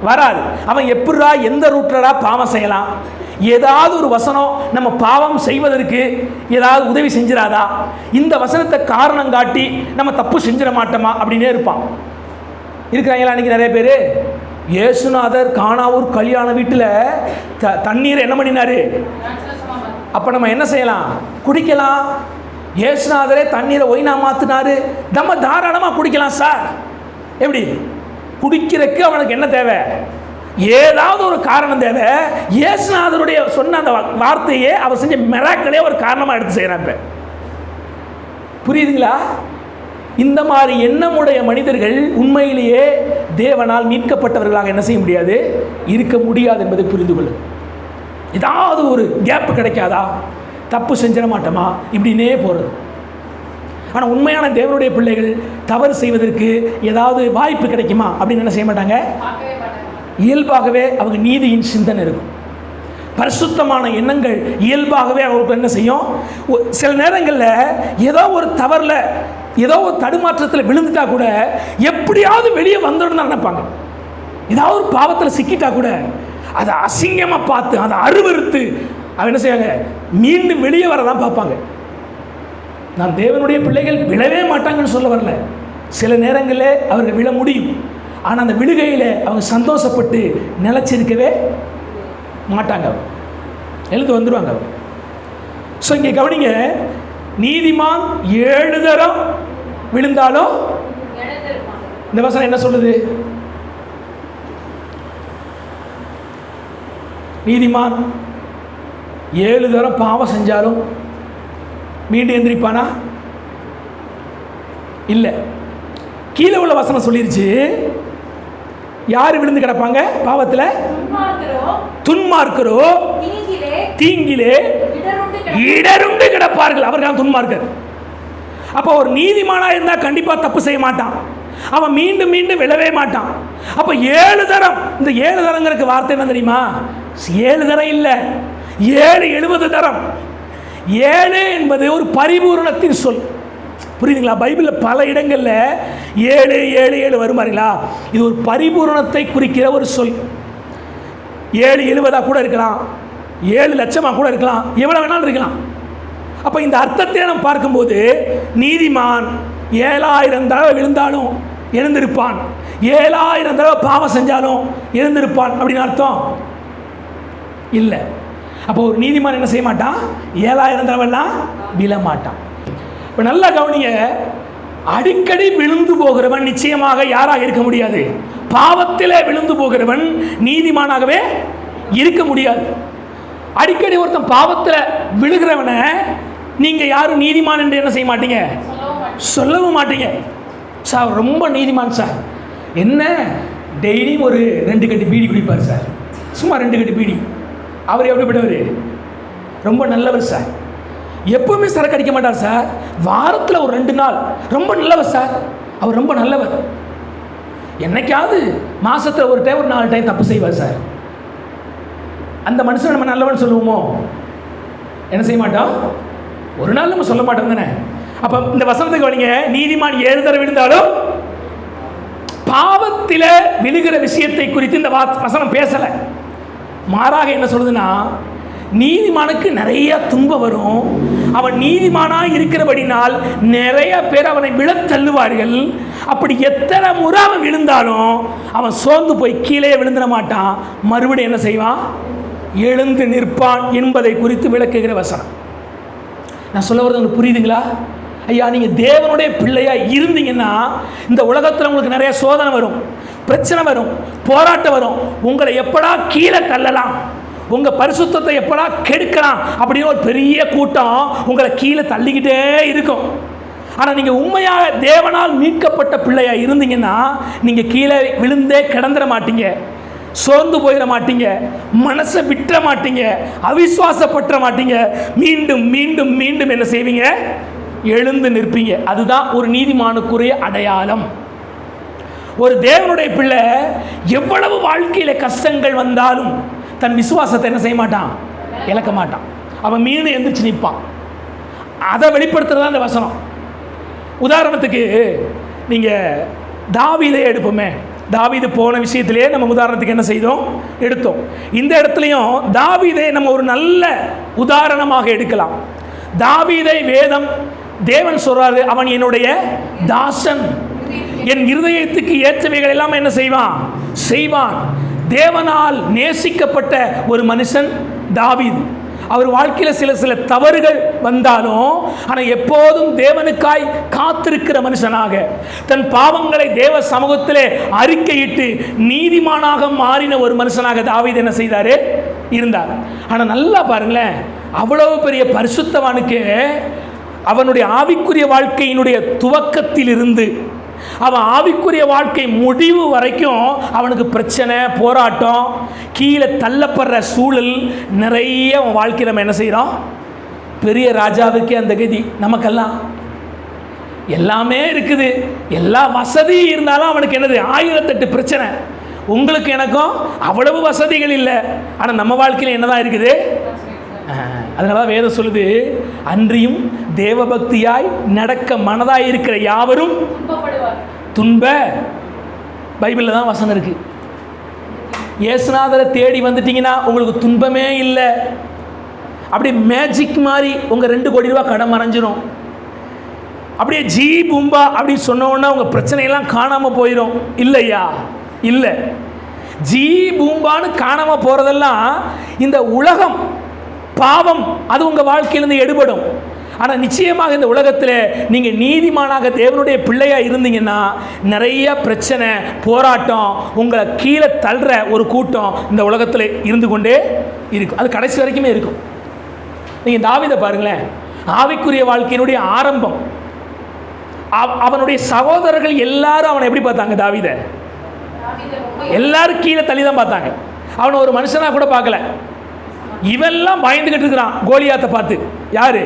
வராது. அவன் எப்படா எந்த ரூட்லடா பாவம் செய்யலாம்? ஏதாவது ஒரு வசனம் நம்ம பாவம் செய்வதற்கு ஏதாவது உதவி செஞ்சிடாதா? இந்த வசனத்தை காரணம் காட்டி நம்ம தப்பு செஞ்சிட மாட்டோமா அப்படின்னே இருப்பான். இருக்கிறாங்களா அன்றைக்கி நிறைய பேர்? இயேசுநாதர் கானாவூர் கல்யாண வீட்டில் தண்ணீரை என்ன பண்ணினாரு? அப்போ நம்ம என்ன செய்யலாம்? குடிக்கலாம். இயேசுநாதரே தண்ணீரை ஒயினா மாற்றினாரு, நம்ம தாராளமாக குடிக்கலாம் சார். எப்படி? குடிக்கிறதுக்கு அவனுக்கு என்ன தேவை? ஏதாவது ஒரு காரணம் தேவை. இயேசுநாதருடைய சொன்ன அந்த வார்த்தையே அவர் செஞ்ச மிராக்களே ஒரு காரணமாக எடுத்து செய்கிறான். இப்போ புரியுதுங்களா? இந்த மாதிரி எண்ணமுடைய மனிதர்கள் உண்மையிலேயே தேவனால் மீட்கப்பட்டவர்களாக என்ன செய்ய முடியாது? இருக்க முடியாது என்பதை புரிந்து கொள்ளும். ஏதாவது ஒரு கேப் கிடைக்காதா? தப்பு செஞ்சிட மாட்டோமா? இப்படின்னே போகிறது. ஆனால் உண்மையான தேவனுடைய பிள்ளைகள் தவறு செய்வதற்கு ஏதாவது வாய்ப்பு கிடைக்குமா அப்படின்னு என்ன செய்ய மாட்டாங்க? இயல்பாகவே அவங்க நீதியின் சிந்தனை இருக்கும். பரிசுத்தமான எண்ணங்கள் இயல்பாகவே அவங்களுக்கு என்ன செய்யும், சில நேரங்களில் ஏதோ ஒரு தவறில் ஏதோ ஒரு தடுமாற்றத்தில் விழுந்துட்டா கூட எப்படியாவது வெளியே வந்துடணும்னு நினைப்பாங்க. ஏதாவது ஒரு பாவத்தில் சிக்கிட்டா கூட அதை அசிங்கமாக பார்த்து அதை அருவறுத்து அவ என்ன செய்வாங்க, மீண்டும் வெளியே வரதான் பார்ப்பாங்க. நான் தேவனுடைய பிள்ளைகள் விழவே மாட்டாங்கன்னு சொல்ல வரல. சில நேரங்களில் அவர்கள் விழ முடியும். ஆனால் அந்த விழுகையில் அவங்க சந்தோஷப்பட்டு நிலைச்சிருக்கவே மாட்டாங்க, எழுந்து வந்துடுவாங்க. ஸோ இங்கே கவனிங்க, நீதிமான் 7 தரம் விழுந்தாலும் இந்த வசனம் என்ன சொல்லுது? நீதிமான் 7 தரம் பாவம் செஞ்சாலும் மீண்டும் எந்திரிப்பானா? இல்லை. கீழே உள்ள வசனம் சொல்லிருச்சு, யார் விழுந்து கிடப்பாங்க பாவத்தில்? துன்மார்க்கரோ தீங்கிலே இடருண்டு கிடப்பார்கள், அவர்கள் துன்மார்க்கர். அப்போ ஒரு நீதிமானா இருந்தா கண்டிப்பா தப்பு செய்ய மாட்டான், அவன் மீண்டும் மீண்டும் விழவே மாட்டான். அப்போ 7 தரம், இந்த 7 தரங்கிறதுக்கு வார்த்தை என்ன தெரியுமா? 7 தரம் இல்லை, 7 தரம். 7 என்பது ஒரு பரிபூரணத்தின் சொல், புரியுதுங்களா? பைபிளில் பல இடங்களில் 7 7 7 வருமாறிங்களா? இது ஒரு பரிபூரணத்தை குறிக்கிற ஒரு சொல். 7 70 கூட இருக்கலாம், 7 லட்சமாக கூட இருக்கலாம், எவ்வளோ வேணாலும் இருக்கலாம். அப்போ இந்த அர்த்தத்தை நம்ம பார்க்கும்போது நீதிமான் 7000 தடவை விழுந்தாலும் எழுந்திருப்பான், 7000 தடவை பாவம் செஞ்சாலும் எழுந்திருப்பான் அப்படின்னு அர்த்தம் இல்லை. அப்போ ஒரு நீதிமான் என்ன செய்ய மாட்டான்? 7000 தடவைலாம் விழ மாட்டான். இப்போ நல்லா கவனிங்க, அடிக்கடி விழுந்து போகிறவன் நிச்சயமாக யாராக இருக்க முடியாது? பாவத்திலே விழுந்து போகிறவன் நீதிமானாகவே இருக்க முடியாது. அடிக்கடி ஒருத்தன் பாவத்தில் விழுகிறவனை நீங்கள் யாரும் நீதிமான் என்று என்ன செய்ய மாட்டீங்க, சொல்லவும் மாட்டீங்க. சார் ரொம்ப நீதிமான் சார், என்ன டெய்லியும் ஒரு 2 கட்டி பீடி குடிப்பார் சார், சும்மா 2 கட்டி பீடி. அவர் எப்படிப்பட்டவர்? ரொம்ப நல்லவர் சார். எப்பவுமே சரக்கு அடிக்க மாட்டார் சார், வாரத்தில் ஒரு 2 நாள் ரொம்ப நல்லவர் சார், அவர் ரொம்ப நல்லவர். என்னைக்காவது மாதத்தில் ஒரு டைம் ஒரு 4 டைம் தப்பு செய்வார் சார். அந்த மனுஷன் நம்ம நல்லவன் சொல்லுவோமோ? என்ன செய்ய மாட்டோம், ஒரு நாள் நம்ம சொல்ல மாட்டோம் தானே. அப்போ இந்த வசனத்துக்கு வழிங்க, நீதிமான் 7 தடவை விழுந்தாலும் பாவத்தில் விழுகிற விஷயத்தை குறித்து இந்த வசனம் பேசலை. மாறாக என்ன சொல்லுதுன்னா, நீதிமானுக்கு நிறைய துன்பம் வரும், அவன் நீதிமானாக இருக்கிறபடினால் நிறைய பேர் அவனை விழத் தள்ளுவார்கள். அப்படி எத்தனை முறை அவன் விழுந்தாலும் அவன் சோர்ந்து போய் கீழே விழுந்துட மாட்டான், மறுபடியும் என்ன செய்வான், எழுந்து நிற்பான் என்பதை குறித்து விளக்குகிற வசனம். நான் சொல்ல வரது உங்களுக்கு புரியுதுங்களா? ஐயா, நீங்கள் தேவனுடைய பிள்ளையாக இருந்தீங்கன்னா இந்த உலகத்தில் உங்களுக்கு நிறைய சோதனை வரும், பிரச்சனை வரும், போராட்டம் வரும். உங்களை எப்படா கீழே தள்ளலாம், உங்கள் பரிசுத்தத்தை எப்படா கெடுக்கலாம் அப்படின்னு ஒரு பெரிய கூட்டம் உங்களை கீழே தள்ளிக்கிட்டே இருக்கும். ஆனால் நீங்கள் உண்மையாக தேவனால் மீட்கப்பட்ட பிள்ளையாக இருந்தீங்கன்னா நீங்கள் கீழே விழுந்தே கிடந்துட மாட்டீங்க, சோர்ந்து போயிட மாட்டீங்க, மனசை விட்டுற மாட்டீங்க, அவிசுவாசப்பட்டுற மாட்டீங்க. மீண்டும் மீண்டும் மீண்டும் என்ன செய்வீங்க, எழுந்து நிற்பீங்க. அதுதான் ஒரு நீதிமானுக்குரிய அடையாளம். ஒரு தேவனுடைய பிள்ளை எவ்வளவு வாழ்க்கையில் கஷ்டங்கள் வந்தாலும் தன் விசுவாசத்தை என்ன செய்ய மாட்டான், இழக்க மாட்டான். அவன் மீண்டும் எந்திரிச்சு நிற்பான். அதை வெளிப்படுத்துறதா இந்த வசனம். உதாரணத்துக்கு நீங்கள் தாவீதை எடுப்போமே. தாவீது போன விஷயத்திலே நம்ம உதாரணத்துக்கு என்ன செய்தோம், எடுத்தோம். இந்த இடத்துலையும் தாவீதை நம்ம ஒரு நல்ல உதாரணமாக எடுக்கலாம். தாவீதை வேதம் தேவன் சொல்றாரு, அவன் என்னுடைய தாசன், என் இருதயத்துக்கு ஏற்றவைகள் எல்லாம் என்ன செய்வான், செய்வான். தேவனால் நேசிக்கப்பட்ட ஒரு மனுஷன் தாவீது. அவர் வாழ்க்கையில் சில தவறுகள் வந்தாலும் ஆனால் எப்போதும் தேவனுக்காய் காத்திருக்கிற மனுஷனாக தன் பாவங்களை தேவ சமூகத்திலே அறிக்கையிட்டு நீதிமானாக மாறின ஒரு மனுஷனாக தாவீது என்ன செய்தார், இருந்தார். ஆனால் நல்லா பாருங்களேன், அவ்வளவு பெரிய பரிசுத்தவானுக்கு அவனுடைய ஆவிக்குரிய வாழ்க்கையினுடைய துவக்கத்தில் இருந்து அவன் ஆவிக்குரிய வாழ்க்கை முடிவு வரைக்கும் அவனுக்கு பிரச்சனை, போராட்டம், கீழே தள்ளப்படுற சூழல் நிறைய அவன் வாழ்க்கை. நம்ம என்ன செய்கிறோம், பெரிய ராஜாவுக்கே அந்த கதி. நமக்கெல்லாம் எல்லாமே இருக்குது, எல்லா வசதி இருந்தாலும் அவனுக்கு என்னது, 1008 பிரச்சனை. உங்களுக்கு எனக்கும் அவ்வளவு வசதிகள் இல்லை, ஆனால் நம்ம வாழ்க்கையில் என்னதான் இருக்குது? அதனால தான் வேதம் சொல்லுது, அன்றியும் தேவபக்தியாய் நடக்க மனதாய் இருக்கிற யாவரும் துன்ப. பைபிளில் தான் வசனம் இருக்கு. இயேசுநாதரை தேடி வந்துட்டீங்கன்னா உங்களுக்கு துன்பமே இல்லை. அப்படி மேஜிக் மாதிரி உங்கள் 2 கோடி ரூபா கடன் மறைஞ்சிரும். அப்படியே ஜீ பூம்பா அப்படின்னு சொன்னோன்னா உங்கள் பிரச்சனையெல்லாம் காணாமல் போயிடும். இல்லையா? இல்லை. ஜீ பூம்பான்னு காணாமல் போகிறதெல்லாம் இந்த உலகம், பாவம், அது உங்கள் வாழ்க்கையிலேருந்து எடுபடும். ஆனால் நிச்சயமாக இந்த உலகத்தில் நீங்கள் நீதிமானாக தேவனுடைய பிள்ளையாக இருந்தீங்கன்னா நிறைய பிரச்சனை, போராட்டம், உங்களை கீழே தள்ளுற ஒரு கூட்டம் இந்த உலகத்தில் இருந்து கொண்டே இருக்கும். அது கடைசி வரைக்குமே இருக்கும். நீங்கள் தாவீதை பாருங்களேன், ஆவிக்குரிய வாழ்க்கையினுடைய ஆரம்பம். அவனுடைய சகோதரர்கள் எல்லாரும் அவனை எப்படி பார்த்தாங்க? தாவீதை எல்லாரும் கீழே தள்ளி தான் பார்த்தாங்க. அவனை ஒரு மனுஷனாக கூட பார்க்கல. இவெல்லாம் பயந்துகிட்டு இருக்கிறான் கோலியாத்தை பார்த்து. யாரு?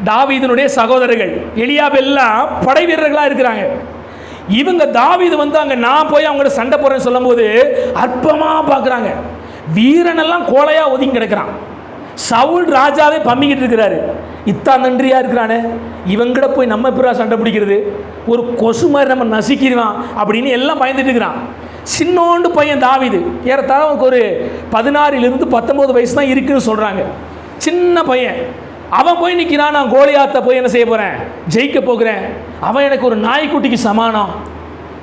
தாவீதினுடைய சகோதரர்கள். எலியாப் எல்லாம் படை வீரர்களாக இருக்கிறாங்க. இவங்க தாவீது வந்து அங்கே நான் போய் அவங்களோட சண்டை போடுறேன்னு சொல்லும் போது அற்பமாக பார்க்குறாங்க. வீரனெல்லாம் கோலையாக ஒதுங்கி கிடக்கிறான். சவுல் ராஜாவே பம்மிக்கிட்டு இருக்கிறாரு. இத்தான் நன்றியா இருக்கிறானே, இவங்கிட்ட போய் நம்ம பிறா சண்டை பிடிக்கிறது, ஒரு கொசு மாதிரி நம்ம நசுக்கிடுவான் அப்படின்னு எல்லாம் பயந்துட்டு இருக்கிறான். சின்னோண்டு பையன் தாவீது, ஏறத்தாழ அவனுக்கு ஒரு 16 to 19 வயசு தான் இருக்குன்னு சொல்கிறாங்க. சின்ன பையன். அவன் போய் நிற்கிறான், நான் கோலியாத்தை போய் என்ன செய்ய போகிறேன்? ஜெயிக்க போகிறேன். அவன் எனக்கு ஒரு நாய்க்குட்டிக்கு சமானம்.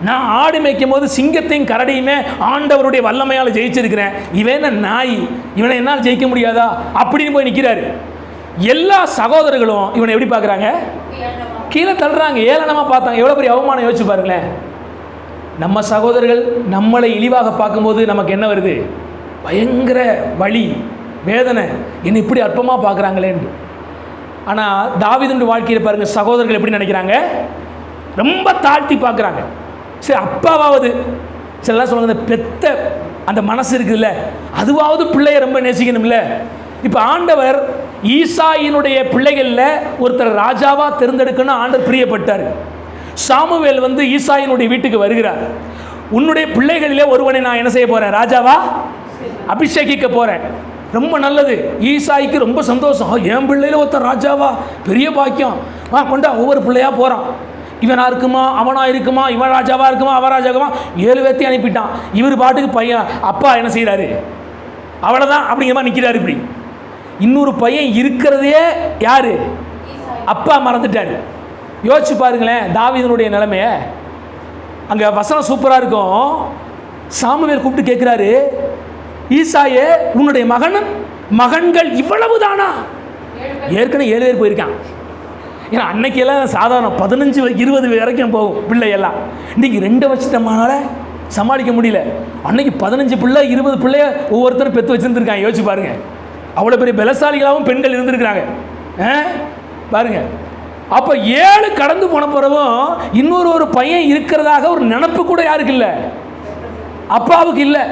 நான் ஆடு மேய்க்கும் போது சிங்கத்தையும் கரடியுமே ஆண்டவருடைய வல்லமையால் ஜெயிச்சிருக்கிறேன். இவன் நாய், இவனை என்னால் ஜெயிக்க முடியாதா அப்படின்னு போய் நிற்கிறாரு. எல்லா சகோதரர்களும் இவனை எப்படி பார்க்குறாங்க? கீழே தள்ளுறாங்க, ஏளனமாக பார்த்தாங்க. எவ்வளோ பெரிய அவமானம் யோசிச்சு பாருங்களேன். நம்ம சகோதரர்கள் நம்மளை இழிவாக பார்க்கும்போது நமக்கு என்ன வருது? பயங்கர வலி, வேதனை, என்னை இப்படி அற்பமாக பார்க்குறாங்களேன்னு. ஆனால் தாவீதுடைய வாழ்க்கையில் பாருங்கள், சகோதரர்கள் எப்படி நினைக்கிறாங்க? ரொம்ப தாழ்த்தி பார்க்குறாங்க. சரி, அப்பாவாவது சிலலாம் சொல்லுங்க, இந்த பெத்த அந்த மனசு இருக்குதுல்ல, அதுவாவது பிள்ளைய ரொம்ப நேசிக்கணும்ல. இப்போ ஆண்டவர் ஈசாயினுடைய பிள்ளைகளில் ஒருத்தர் ராஜாவாக தேர்ந்தெடுக்கணும் ஆண்டவர் பிரியப்பட்டார். சாமுவேல் வந்து ஈசாயினுடைய வீட்டுக்கு வருகிறார். உன்னுடைய பிள்ளைகளிலே ஒருவனை நான் என்ன செய்ய போகிறேன்? ராஜாவா அபிஷேகிக்க போகிறேன். ரொம்ப நல்லது. ஈசாய்க்கு ரொம்ப சந்தோஷம். என் பிள்ளையில ஒருத்தர் ராஜாவா, பெரிய பாக்கியம். கொண்டா ஒவ்வொரு பிள்ளையாக போகிறான். இவனா இருக்குமா, அவனா இருக்குமா, இவன் ராஜாவா இருக்குமா, அவன் ராஜாவுமா, 7 பேர்த்தையும் அனுப்பிட்டான். இவர் பாட்டுக்கு பையன், அப்பா என்ன செய்கிறாரு? அவ்வளோதான் அப்படிங்கிற மாதிரி நிற்கிறாரு. இப்படி இன்னொரு பையன் இருக்கிறதே யாரு? அப்பா மறந்துட்டாரு. யோசிச்சு பாருங்களேன் தாவீதினுடைய நிலைமைய. அங்கே வசனம் சூப்பராக இருக்கும். சாமுவேல் கூப்பிட்டு கேட்குறாரு, ஈசாயே உன்னுடைய மகன்கள் இவ்வளவு தானா? ஏற்கனவே 7 பேர் போயிருக்கான். ஏன்னா அன்னைக்கெல்லாம் சாதாரண 15-20 வரைக்கும் போகும் பிள்ளையெல்லாம். இன்றைக்கி 2 வச்சுட்டோம்னால சமாளிக்க முடியல. அன்னைக்கு 15 பிள்ளை 20 பிள்ளைய ஒவ்வொருத்தரும் பெற்று வச்சுருந்துருக்காங்க. யோசிச்சு பாருங்க, அவ்வளோ பெரிய பலசாலிகளாகவும் பெண்கள் இருந்திருக்கிறாங்க பாருங்க. அப்போ 7 கடந்து போன பிறகும் இன்னொரு பையன் இருக்கிறதாக ஒரு நினப்பு கூட யாருக்கு இல்லை? அப்பாவுக்கு இல்லை.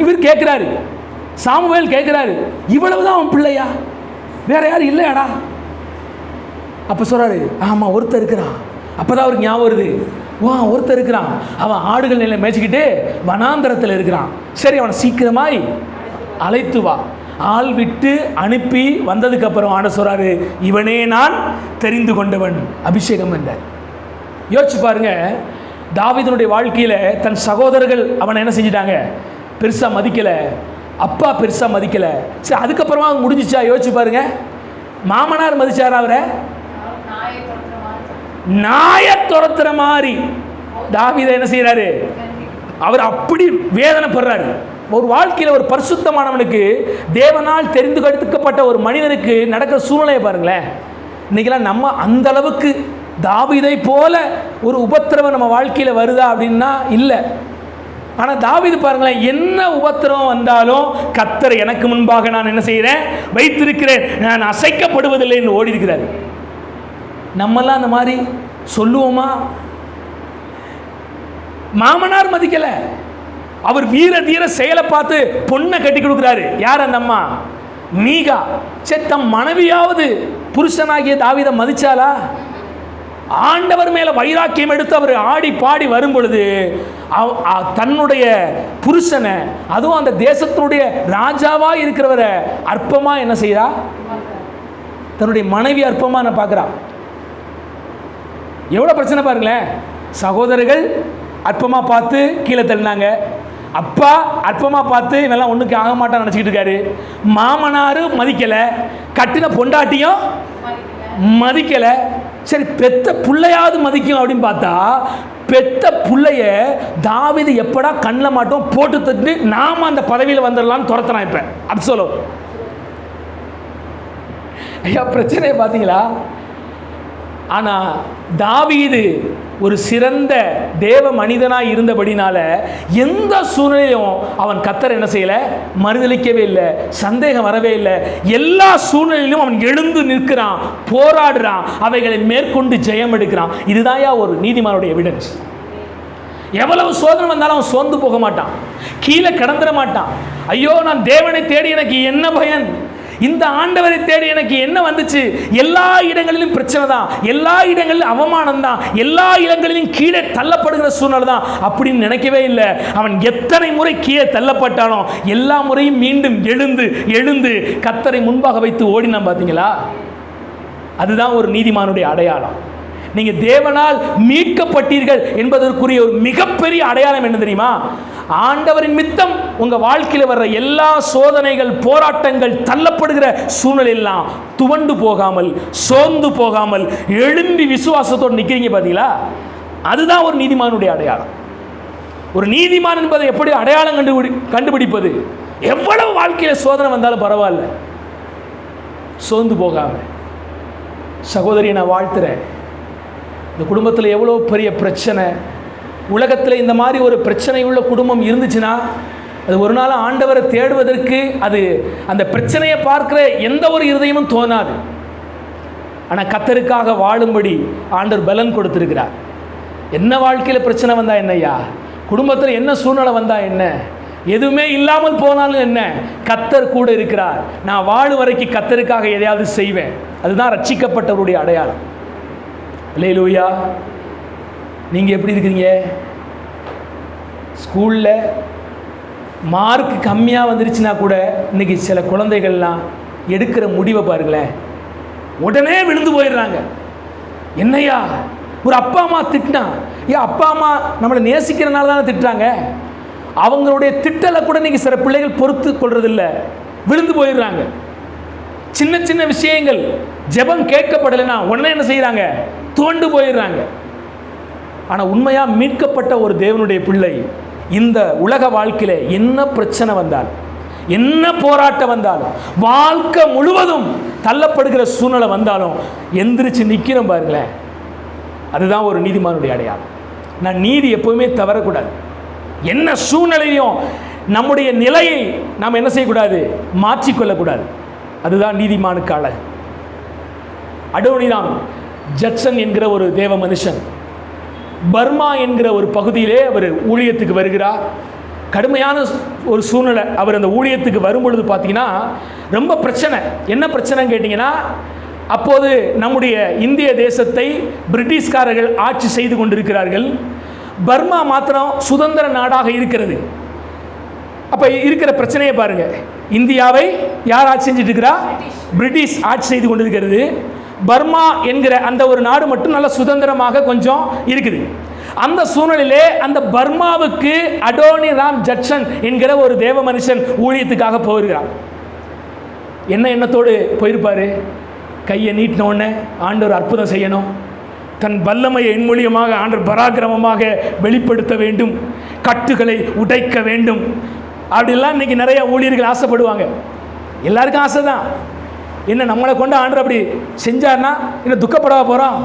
இவர் கேட்குறாரு, சாமுவேல் கேட்குறாரு, இவ்வளவுதான் அவன் பிள்ளையா? வேற யாரும் இல்லையாடா? அப்போ சொல்கிறாரு, ஆமாம் ஒருத்தர் இருக்கிறான். அப்போ தான் அவருக்கு ஞாபகம் வருது, ஒருத்தர் இருக்கிறான், அவன் ஆடுகள் நிலையை மேய்ச்சிக்கிட்டு வனாந்தரத்தில் இருக்கிறான். சரி, அவனை சீக்கிரமாய் அழைத்து வா. ஆள் விட்டு அனுப்பி வந்ததுக்கப்புறம் ஆன சொல்கிறாரு, இவனே நான் தெரிந்து கொண்டவன், அபிஷேகம் என்றார். யோசிச்சு பாருங்க, தாவீதினுடைய வாழ்க்கையில் தன் சகோதரர்கள் அவனை என்ன செஞ்சிட்டாங்க? பெருசாக மதிக்கலை. அப்பா பெருசாக மதிக்கலை. சரி, அதுக்கப்புறமா முடிஞ்சிச்சா? யோசிச்சு பாருங்க. மாமனார் மதிச்சாரா அவரை? நாயை துரத்துற மாதிரி தாவீதை என்ன செய்கிறாரு? அவர் அப்படி வேதனைப்படுறாரு. ஒரு வாழ்க்கையில் ஒரு பரிசுத்தமானவனுக்கு, தேவனால் தெரிந்து கொடுக்கப்பட்ட ஒரு மனிதனுக்கு நடக்கிற சூழ்நிலையை பாருங்களேன். இன்றைக்கெல்லாம் நம்ம அந்த அளவுக்கு தாவீதை போல ஒரு உபத்திரவம் நம்ம வாழ்க்கையில் வருதா அப்படின்னா இல்லை. ஆனால் தாவீது பாருங்களேன், என்ன உபத்திரவம் வந்தாலும் கர்த்தர் எனக்கு முன்பாக நான் என்ன செய்கிறேன்? வைத்திருக்கிறேன், நான் அசைக்கப்படுவதில்லைன்னு ஓடி இருக்கிறார். நம்மெல்லாம் அந்த மாதிரி சொல்லுவோமா? மாமனார் மதிக்கலை. அவர் வீர தீர செயலை பார்த்து பொண்ணை கட்டி கொடுக்குறாரு. யார் அந்த அம்மா? மீகா. சரி, தம் மனைவியாவது புருஷனாகிய தாவீதை மதிச்சாலா? ஆண்டவர் மேல வைராக்கியம் எடுத்து அவர் ஆடி பாடி வரும் பொழுது தன்னுடைய புருஷனை, அதுவும் அந்த தேசத்தினுடைய ராஜாவா இருக்கிறவரை அற்பமா என்ன செய்யறா? தன்னுடைய மனைவி அற்பமா நான் பார்க்குறான். எவ்வளோ பிரச்சனை பாருங்களேன். சகோதரர்கள் அற்பமா பார்த்து கீழே தள்ளினாங்க. அப்பா அற்பமா பார்த்து இவெல்லாம் ஒன்றுக்கு ஆக மாட்டான்னு நினச்சிக்கிட்டு இருக்காரு. மாமனாரு மதிக்கலை, கட்டின பொண்டாட்டியும் மதிக்கலை. சரி, பெத்த பிள்ளையாவது மதிக்கும் அப்படின்னு பார்த்தா, பெத்த பிள்ளைய தாவீது எப்படா கண்ணில் மாட்டோம் போட்டு தட்டு நாம அந்த பதவியில் வந்துடலான்னு துரத்துறான். இப்போ அப்சலோம். ஐயா, பிரச்சனையை பார்த்தீங்களா? ஆனால் தாவீது ஒரு சிறந்த தேவ மனிதனாக இருந்தபடினால எந்த சூழ்நிலையும் அவன் கர்த்தரை என்ன செய்யலை? மறுதலிக்கவே இல்லை, சந்தேகம் வரவே இல்லை. எல்லா சூழ்நிலையிலும் அவன் எழுந்து நிற்கிறான், போராடுறான், அவைகளை மேற்கொண்டு ஜெயம் எடுக்கிறான். இதுதான் ஒரு நீதிமானுடைய எவிடன்ஸ். எவ்வளவு சோதனை வந்தாலும் அவன் சோர்ந்து போக மாட்டான், கீழே கடந்துட மாட்டான். ஐயோ, நான் தேவனை தேடி எனக்கு என்ன பயன், இந்த ஆண்டவரை தேடி எனக்கு என்ன வந்துச்சு? எல்லா இடங்களிலும் பிரச்சனை தான், எல்லா இடங்களிலும் அவமானம் தான், எல்லா இடங்களிலும் கீழே தள்ளப்படுகிற சூழ்நிலை தான் அப்படின்னு நினைக்கவே இல்லை. அவன் எத்தனை முறை கீழே தள்ளப்பட்டானோ எல்லா முறையும் மீண்டும் எழுந்து எழுந்து கர்த்தரை முன்பாக வைத்து ஓடினான். பார்த்தீங்களா? அதுதான் ஒரு நீதிமானுடைய அடையாளம். நீங்க தேவனால் மீட்கப்பட்டீர்கள் என்பதற்குரிய ஒரு மிகப்பெரிய அடையாளம் என்ன தெரியுமா? ஆண்டவரின் மித்தம் உங்க வாழ்க்கையில் வர்ற எல்லா சோதனைகள், போராட்டங்கள், தள்ளப்படுகிற சூழ்நிலையெல்லாம் துவண்டு போகாமல், சோர்ந்து போகாமல், எழும்பி விசுவாசத்தோடு நிற்கிறீங்க. பார்த்தீங்களா? அதுதான் ஒரு நீதிமானுடைய அடையாளம். ஒரு நீதிமான் என்பதை எப்படி அடையாளம் கண்டுபிடிப்பது? எவ்வளவு வாழ்க்கையில் சோதனை வந்தாலும் பரவாயில்ல, சோர்ந்து போகாம. சகோதரியை நான் வாழ்த்துறேன். இந்த குடும்பத்தில் எவ்வளோ பெரிய பிரச்சனை, உலகத்தில் இந்த மாதிரி ஒரு பிரச்சனை உள்ள குடும்பம் இருந்துச்சுன்னா அது ஒரு நாள் ஆண்டவரை தேடுவதற்கு அது அந்த பிரச்சனையை பார்க்கிற எந்த ஒரு இருதயமும் தோணாது. ஆனால் கர்த்தருக்காக வாழும்படி ஆண்டவர் பலன் கொடுத்திருக்கிறார். என்ன வாழ்க்கையில் பிரச்சனை வந்தா என்னையா, குடும்பத்தில் என்ன சூழ்நிலை வந்தா என்ன, எதுவுமே இல்லாமல் போனாலும் என்ன, கர்த்தர் கூட இருக்கிறார். நான் வாழும் வரைக்கும் கர்த்தருக்காக எதையாவது செய்வேன். அதுதான் ரட்சிக்கப்பட்டவருடைய அடையாளம். அல்லேலூயா. நீங்கள் எப்படி இருக்கிறீங்க? ஸ்கூலில் மார்க் கம்மியாக வந்துருச்சுன்னா கூட இன்றைக்கி சில குழந்தைகள்லாம் எடுக்கிற முடிவை பாருங்களேன், உடனே விழுந்து போயிடுறாங்க. என்னையா, ஒரு அப்பா அம்மா திட்டினா, ஏன் அப்பா அம்மா நம்மளை நேசிக்கிறனால தானே திட்டுறாங்க. அவங்களுடைய திட்டலை கூட இன்றைக்கி சில பிள்ளைகள் பொறுத்து கொள்றதில்ல, விழுந்து போயிடுறாங்க. சின்ன சின்ன விஷயங்கள், ஜெபம் கேட்கப்படலைன்னா உடனே என்ன செய்கிறாங்க? துவண்டு போயிடுறாங்க. ஆனால் உண்மையாக மீட்கப்பட்ட ஒரு தேவனுடைய பிள்ளை இந்த உலக வாழ்க்கையில் என்ன பிரச்சனை வந்தாலும், என்ன போராட்டம் வந்தாலும், வாழ்க்கை முழுவதும் தள்ளப்படுகிற சூழ்நிலை வந்தாலும் எந்திரிச்சு நிற்கிறோம் பாருங்களேன். அதுதான் ஒரு நீதிமானுடைய அடையாளம். நான் நீதி எப்போவுமே தவறக்கூடாது. என்ன சூழ்நிலையும் நம்முடைய நிலையை நாம் என்ன செய்யக்கூடாது? மாற்றிக்கொள்ளக்கூடாது. அதுதான் நீதிமானுக்கு அழகு. அடோனிராம் ஜட்சன் என்கிற ஒரு தேவ மனுஷன் பர்மா என்கிற ஒரு பகுதியிலே அவர் ஊழியத்துக்கு வருகிறார். கடுமையான ஒரு சூழ்நிலை. அவர் அந்த ஊழியத்துக்கு வரும்பொழுது பார்த்தீங்கன்னா ரொம்ப பிரச்சனை. என்ன பிரச்சனைன்னு கேட்டிங்கன்னா, அப்போது நம்முடைய இந்திய தேசத்தை பிரிட்டிஷ்காரர்கள் ஆட்சி செய்து கொண்டிருக்கிறார்கள். பர்மா மாத்திரம் சுதந்திர நாடாக இருக்கிறது. அப்போ இருக்கிற பிரச்சனையை பாருங்க. இந்தியாவை யார் ஆட்சி செஞ்சுட்டு இருக்கிறா? பிரிட்டிஷ் ஆட்சி செய்து கொண்டிருக்கிறது. பர்மா என்கிற அந்த ஒரு நாடு மட்டும் நல்ல சுதந்திரமாக கொஞ்சம் இருக்குது. அந்த சூழ்நிலையிலே அந்த பர்மாவுக்கு அடோனிராம் ஜட்சன் என்கிற ஒரு தேவ மனுஷன் ஊழியத்துக்காக போகிறார். என்ன எண்ணத்தோடு போயிருப்பாரு? கையை நீட்டின உடனே ஆண்டவர் அற்புதம் செய்யணும், தன் வல்லமையை என் மூலியமாக ஆண்டவர் பராக்கிரமமாக வெளிப்படுத்த வேண்டும், கட்டுகளை உடைக்க வேண்டும். அப்படிலாம் இன்னைக்கு நிறைய ஊழியர்கள் ஆசைப்படுவாங்க. எல்லாருக்கும் ஆசை தான். என்ன நம்மளை கொண்டு ஆண்டவர் அப்படி செஞ்சார்னா இன்னும் துக்கப்படவா போகிறோம்?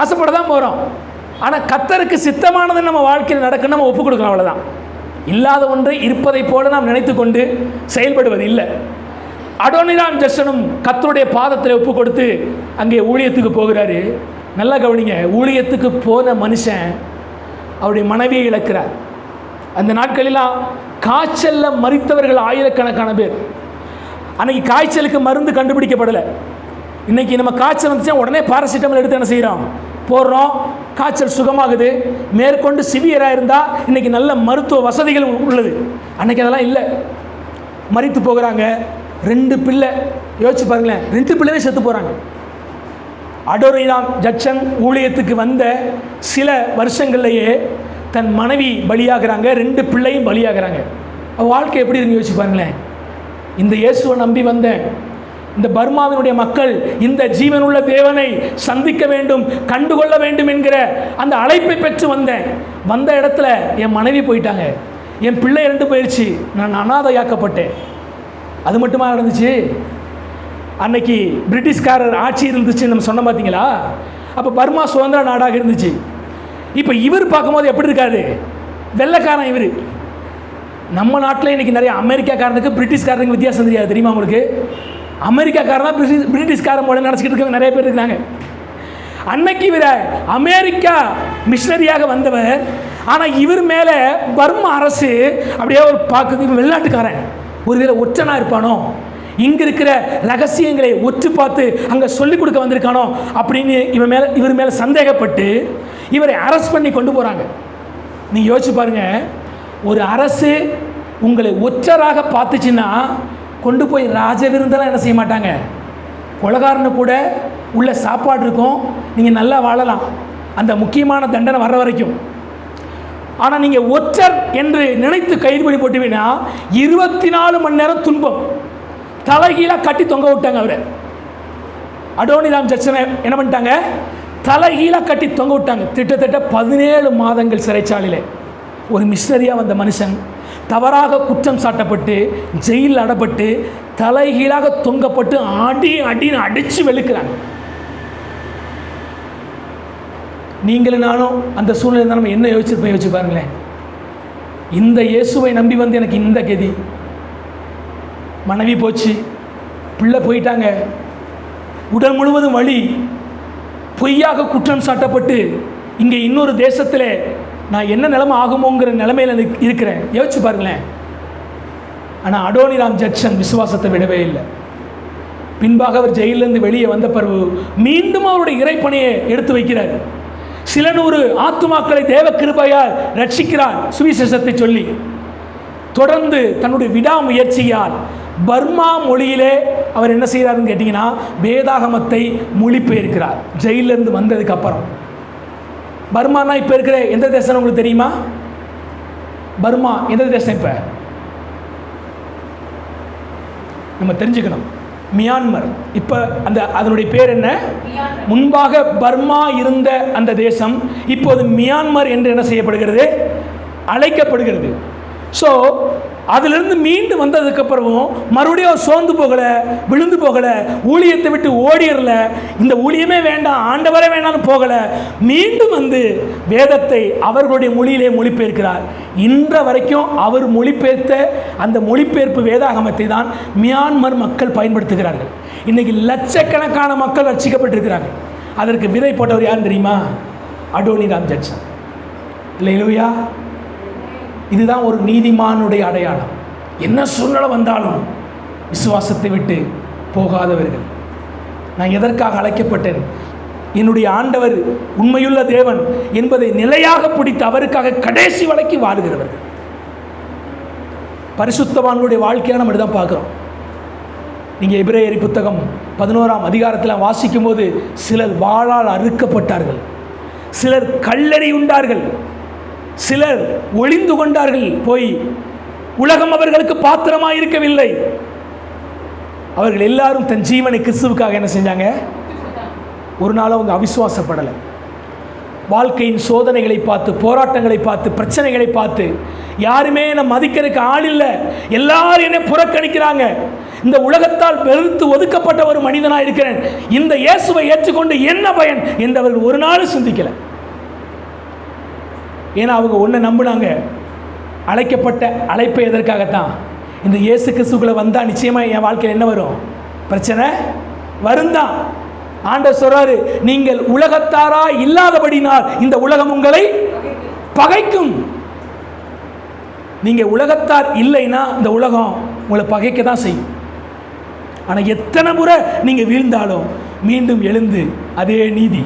ஆசைப்பட தான் போகிறோம். ஆனால் கர்த்தருக்கு சித்தமானது நம்ம வாழ்க்கையில் நடக்கணும், நம்ம ஒப்புக் கொடுக்கணும், அவ்வளோதான். இல்லாத ஒன்றை இருப்பதை போல நாம் நினைத்து கொண்டு செயல்படுவது இல்லை. அடோனிராம் ஜட்சனும் கர்த்தருடைய பாதத்தில் ஒப்பு கொடுத்து அங்கே ஊழியத்துக்கு போகிறாரு. நல்லா கவனிங்க, ஊழியத்துக்கு போன மனுஷன் அவருடைய மனைவியை இழக்கிறார். அந்த நாட்களெல்லாம் காய்ச்சலில் மரித்தவர்கள் ஆயிரக்கணக்கான பேர். அன்னைக்கு காய்ச்சலுக்கு மருந்து கண்டுபிடிக்கப்படலை. இன்றைக்கி நம்ம காய்ச்சல் வந்துச்சுன்னா உடனே பாராசிட்டமால் எடுத்து என்ன செய்கிறோம், போடுறோம், காய்ச்சல் சுகமாகுது. மேற்கொண்டு சிவியராக இருந்தால் இன்றைக்கி நல்ல மருத்துவ வசதிகள் உள்ளது. அன்றைக்கி அதெல்லாம் இல்லை, மரித்து போகிறாங்க. 2 பிள்ளை, யோசிச்சு பாருங்களேன், 2 பிள்ளைவே செத்து போகிறாங்க. அடோனிராம் ஜட்சன் ஊழியத்துக்கு வந்த சில வருஷங்கள்லேயே தன் மனைவி பலியாகிறாங்க, 2 பிள்ளையும் பலியாகிறாங்க. வாழ்க்கை எப்படி இருக்குன்னு யோசிச்சு பாருங்களேன். இந்த இயேசுவை நம்பி வந்த இந்த பர்மாவினுடைய மக்கள் இந்த ஜீவனுள்ள தேவனை சந்திக்க வேண்டும், கண்டுகொள்ள வேண்டும் என்கிற அந்த அழைப்பை பெற்று வந்த இடத்துல என் மனைவி போயிட்டாங்க, என் பிள்ளை 2 போயிடுச்சு, நான் அனாதையாக்கப்பட்டேன். அது மட்டுமா நடந்துச்சு? அன்னைக்கு பிரிட்டிஷ்காரர் ஆட்சி இருந்துச்சு நம்ம சொன்ன பார்த்தீங்களா? அப்போ பர்மா சுதந்திர நாடாக இருந்துச்சு. இப்போ இவர் பார்க்கும்போது எப்படி இருக்காது? வெள்ளைக்காரன் இவர். நம்ம நாட்டில் இன்றைக்கி நிறைய அமெரிக்காக்காரனுக்கு பிரிட்டிஷ்காரனுக்கு வித்தியாசம் தெரியாது, தெரியுமா உங்களுக்கு? அமெரிக்காக்காரன் தான் பிரிட்டிஷ்காரன் போல நினச்சிக்கிட்டு இருக்க நிறைய பேர் இருக்காங்க. அன்னைக்கு இவர அமெரிக்கா மிஷனரியாக வந்தவர். ஆனால் இவர் மேலே பர்மா அரசு அப்படியே ஒரு பார்க்குது, வெளிநாட்டுக்காரன் ஒருவேளை ஒற்றனாக இருப்பானோ, இங்கே இருக்கிற ரகசியங்களை ஒற்று பார்த்து அங்கே சொல்லிக் கொடுக்க வந்திருக்கானோ அப்படின்னு இவர் மேலே சந்தேகப்பட்டு இவரை அரெஸ்ட் பண்ணி கொண்டு போகிறாங்க. நீங்கள் யோசிச்சு பாருங்கள், ஒரு அரசு உங்களை ஒற்றராக பார்த்துச்சுன்னா கொண்டு போய் ராஜ விருந்தெல்லாம் என்ன செய்ய மாட்டாங்க, கொலைகாரனு கூட உள்ள சாப்பாடு இருக்கும், நீங்கள் நல்லா வாழலாம் அந்த முக்கியமான தண்டனை வர்ற வரைக்கும். ஆனால் நீங்கள் ஒற்றர் என்று நினைத்து கைது பண்ணி போட்டுவீங்கன்னா 24 மணி நேரம் துன்பம். தலைகீழாக கட்டி தொங்க விட்டாங்க அவரை. அடோனிராம் ஜட்சனை என்ன பண்ணிட்டாங்க, தலைகீழாக கட்டி தொங்க விட்டாங்க. கிட்டத்தட்ட 17 மாதங்கள் சிறைச்சாலையில் ஒரு மிஷனரியாக வந்த மனுஷன் தவறாக குற்றம் சாட்டப்பட்டு ஜெயிலில் அடப்பட்டு தலைகீழாக தொங்கப்பட்டு அடின்னு அடித்து வெளுக்கிறாங்க. நீங்களும் நானும் அந்த சூழ்நிலை நம்ம என்ன யோசிச்சிருப்போம், யோசிச்சு பாருங்களேன். இந்த இயேசுவை நம்பி வந்து எனக்கு இந்த கதி, மனைவி போச்சு, பிள்ளை போயிட்டாங்க, உடல் முழுவதும் வலி, பொய்யாக குற்றம் சாட்டப்பட்டு இங்கே இன்னொரு தேசத்தில் நான் என்ன நிலைமை ஆகுமோங்கிற நிலைமையில் இருக்கிறேன். யோசிச்சு பாருங்களேன். ஆனால் அடோனிராம் ஜட்சன் விசுவாசத்தை விடவே இல்லை. பின்பாக அவர் ஜெயிலிருந்து வெளியே வந்த பிறகு மீண்டும் அவருடைய இறைப்பணியை எடுத்து வைக்கிறார். சில 100 ஆத்துமாக்களை தேவ கிருபையால் ரட்சிக்கிறார் சுவிசேஷத்தை சொல்லி. தொடர்ந்து தன்னுடைய விடாமுயற்சியால் பர்மா மொழியிலே அவர் என்ன செய்கிறாருன்னு கேட்டிங்கன்னா வேதாகமத்தை மொழிபெயர்க்கிறார். ஜெயிலிருந்து வந்ததுக்கு அப்புறம் பர்மானா இப்போ இருக்கிற எந்த தேசம் உங்களுக்கு தெரியுமா? பர்மா எந்த தேசம்? இப்போ நம்ம தெரிஞ்சுக்கணும். மியான்மர். இப்போ அதனுடைய பேர் என்ன? முன்பாக பர்மா இருந்த அந்த தேசம் இப்போது மியான்மர் என்று என்ன செய்யப்படுகிறது, அழைக்கப்படுகிறது. ஸோ அதிலிருந்து மீண்டு வந்ததுக்கப்புறமும் மறுபடியும் சோர்ந்து போகலை, விழுந்து போகலை, ஊழியத்தை விட்டு ஓடிடல, இந்த ஊழியமே வேண்டாம், ஆண்டவரே வேண்டாம்னு போகலை, மீண்டும் வந்து வேதத்தை அவர்களுடைய மொழியிலே மொழிபெயர்க்கிறார். இன்ற வரைக்கும் அவர் மொழிபெயர்த்த அந்த மொழிபெயர்ப்பு வேதாகமத்தை தான் மியான்மர் மக்கள் பயன்படுத்துகிறார்கள். இன்றைக்கி லட்சக்கணக்கான மக்கள் ரட்சிக்கப்பட்டிருக்கிறாங்க. அதற்கு விதை போட்டவர் யார் தெரியுமா? Adoniram Judson. இல்லையா? இதுதான் ஒரு நீதிமானுடைய அடையாளம். என்ன சூழ்நிலை வந்தாலும் விசுவாசத்தை விட்டு போகாதவர்கள். நான் எதற்காக அழைக்கப்பட்டேன்? என்னுடைய ஆண்டவர் உண்மையுள்ள தேவன் என்பதை நிலையாக பிடித்து அவருக்காக கடைசி வரைக்கும் வாழுகிறவர்கள். பரிசுத்தவான்களுடைய வாழ்க்கையாக நம்ம தான் பார்க்குறோம். நீங்கள் எபிரேயர் புத்தகம் 11ஆம் அதிகாரத்தில் வாசிக்கும் போது சிலர் வாளால் அறுக்கப்பட்டார்கள், சிலர் கல்லெறி உண்டார்கள், சிலர் ஒளிந்து கொண்டார்கள். போய் உலகம் அவர்களுக்கு பாத்திரமாக இருக்கவில்லை. அவர்கள் எல்லாரும் தன் ஜீவனை கிறிஸ்துவுக்காக என்ன செஞ்சாங்க? ஒரு நாளும் அவங்க அவிசுவாசப்படலை. வாழ்க்கையின் சோதனைகளை பார்த்து, போராட்டங்களை பார்த்து, பிரச்சனைகளை பார்த்து யாருமே என்னை மதிக்கிறதுக்கு ஆள் இல்லை, எல்லாரும் என்னை புறக்கணிக்கிறாங்க, இந்த உலகத்தால் வெறுத்து ஒதுக்கப்பட்ட ஒரு மனிதனாக இருக்கிறேன், இந்த இயேசுவை ஏற்றுக்கொண்டு என்ன பயன் என்று அவர்கள் ஒரு நாளும் சிந்திக்கலை. ஏன்னா அவங்க ஒன்றை நம்பினாங்க, அழைக்கப்பட்ட அழைப்பை எதற்காகத்தான்? இந்த இயேசு கிறிஸ்துக்குள்ளே வந்தால் நிச்சயமாக என் வாழ்க்கையில் என்ன வரும்? பிரச்சனை வருந்தான். ஆண்டவர் சொல்றாரு, நீங்கள் உலகத்தாரா இல்லாதபடினால் இந்த உலகம் உங்களை பகைக்கும். நீங்கள் உலகத்தார் இல்லைன்னா இந்த உலகம் உங்களை பகைக்க தான் செய்யும். ஆனால் எத்தனை முறை நீங்கள் வீழ்ந்தாலும் மீண்டும் எழுந்து அதே நீதி,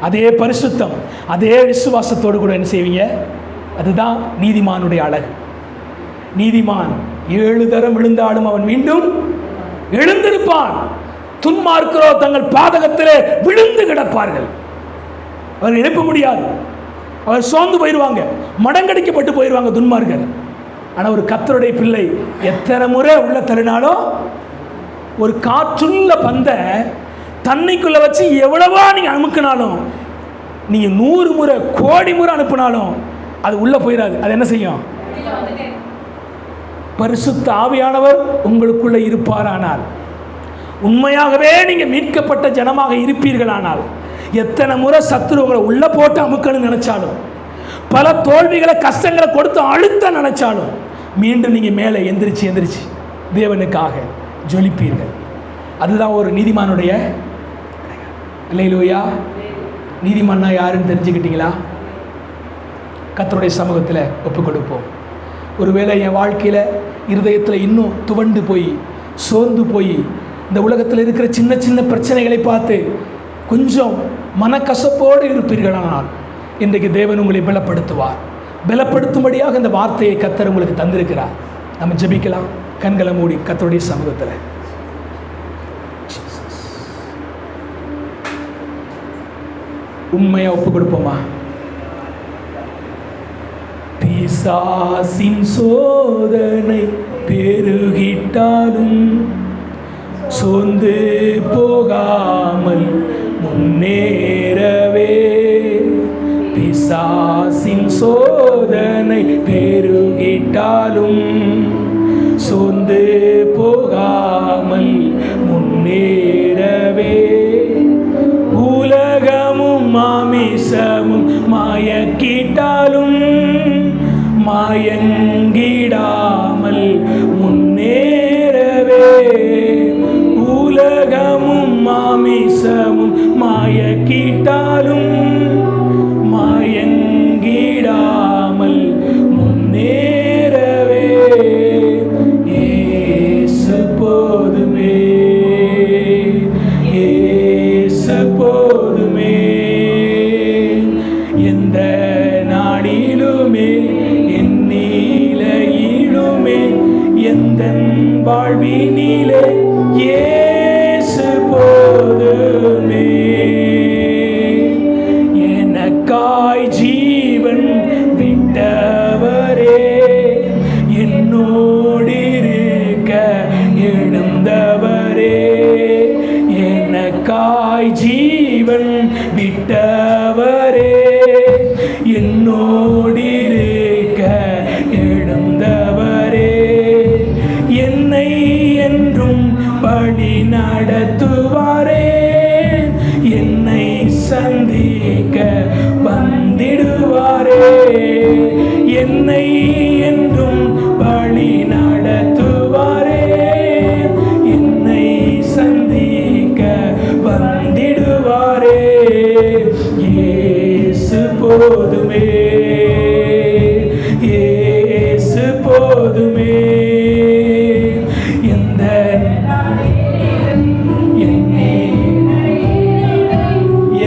அதே பரிசுத்தம், அதே விசுவாசத்தோடு கூட என்ன செய்வீங்க? அதுதான் நீதிமானுடைய அழகு. நீதிமான் 7 தரம் விழுந்தாலும் அவன் மீண்டும் எழுந்திருப்பான். துன்மார்க்கரோ தங்கள் பாதகத்திலே விழுந்து கிடப்பார்கள், அவர் எழுப்ப முடியாது, அவர் சோர்ந்து போயிடுவாங்க, மடங்கடிக்கப்பட்டு போயிடுவாங்க துன்மார்க்கர். ஆனால் ஒரு கர்த்தருடைய பிள்ளை எத்தனை முறை உள்ள தள்ளினாலும், ஒரு காற்றுள்ள பந்தை தண்ணிக்குள்ள வச்சு எவ்வளவா நீங்கள் அமுக்கினாலும், நீங்கள் 100 முறை 1 கோடி முறை அனுப்பினாலும் அது உள்ள போயிடாது. அது என்ன செய்யும்? பரிசுத்த ஆவியானவர் உங்களுக்குள்ள இருப்பாரானால், உண்மையாகவே நீங்கள் மீட்கப்பட்ட ஜனமாக இருப்பீர்களானால், எத்தனை முறை சத்துரு உங்களை உள்ள போட்டு அமுக்கணும்னு நினைச்சாலும், பல தோல்விகளை கஷ்டங்களை கொடுத்து அழுத்த நினைச்சாலும், மீண்டும் நீங்கள் மேலே எந்திரிச்சு தேவனுக்காக ஜொலிப்பீர்கள். அதுதான் ஒரு நீதிமானுடைய. அல்லேலூயா. நீதிமான்னா யாருன்னு தெரிஞ்சுக்கிட்டீங்களா? கர்த்தருடைய சமூகத்தில் ஒப்புக் கொடுப்போம். ஒருவேளை என் வாழ்க்கையில் இருதயத்தில் இன்னும் துவண்டு போய் சோர்ந்து போய் இந்த உலகத்தில் இருக்கிற சின்ன சின்ன பிரச்சனைகளை பார்த்து கொஞ்சம் மனக்கசப்போடு இருப்பீர்களானால், இன்றைக்கு தேவன் உங்களை பலப்படுத்துவார். பலப்படுத்தும்படியாக இந்த வார்த்தையை கர்த்தர் உங்களுக்கு தந்திருக்கிறார். நம்ம ஜெபிக்கலாம். கண்களை மூடி கர்த்தருடைய சமூகத்தில் உண்மையாக ஒப்பு கொடுப்போமா? பிசாசின் சோதனை பெருகிட்டாலும் சோர்ந்து போகாமல் முன்னேறவே, பிசாசின் சோதனை பெருகிட்டாலும் சோர்ந்து போகாமல் முன்னேறவே, உலகமும் மாமிசமும் மாயக்கிட்டாலும் மாயங்கிடாமல் முன்னேறவே, உலகமும் மாமிசமும் மாயக்கிட்டாலும் மாயங்கிடாமல் முன்னேறவே, இயேசு போதுமே, இயேசு போதுமே. எந்த நாடிலுமே என் நீலையிலுமே எந்த வாழ்வினிலே இயேசு போதுமே. எனக்காய் ஜீவன் விட்டவரே, என்னோடிருக்க எழுந்தவரே, எனக்காய் ஜீவன் விட்டவரே, என்னோடிருக்க எழுந்தவரே, என்னை என்றும் வழி நடத்துவாரே, என்னை சந்திக்க வந்திடுவாரே, என்னை என்றும் வழி நடத்துவாரே, என்னை சந்திக்க வந்திடுவாரே, இயேசு போதுமே, இயேசு போதுமே. எந்த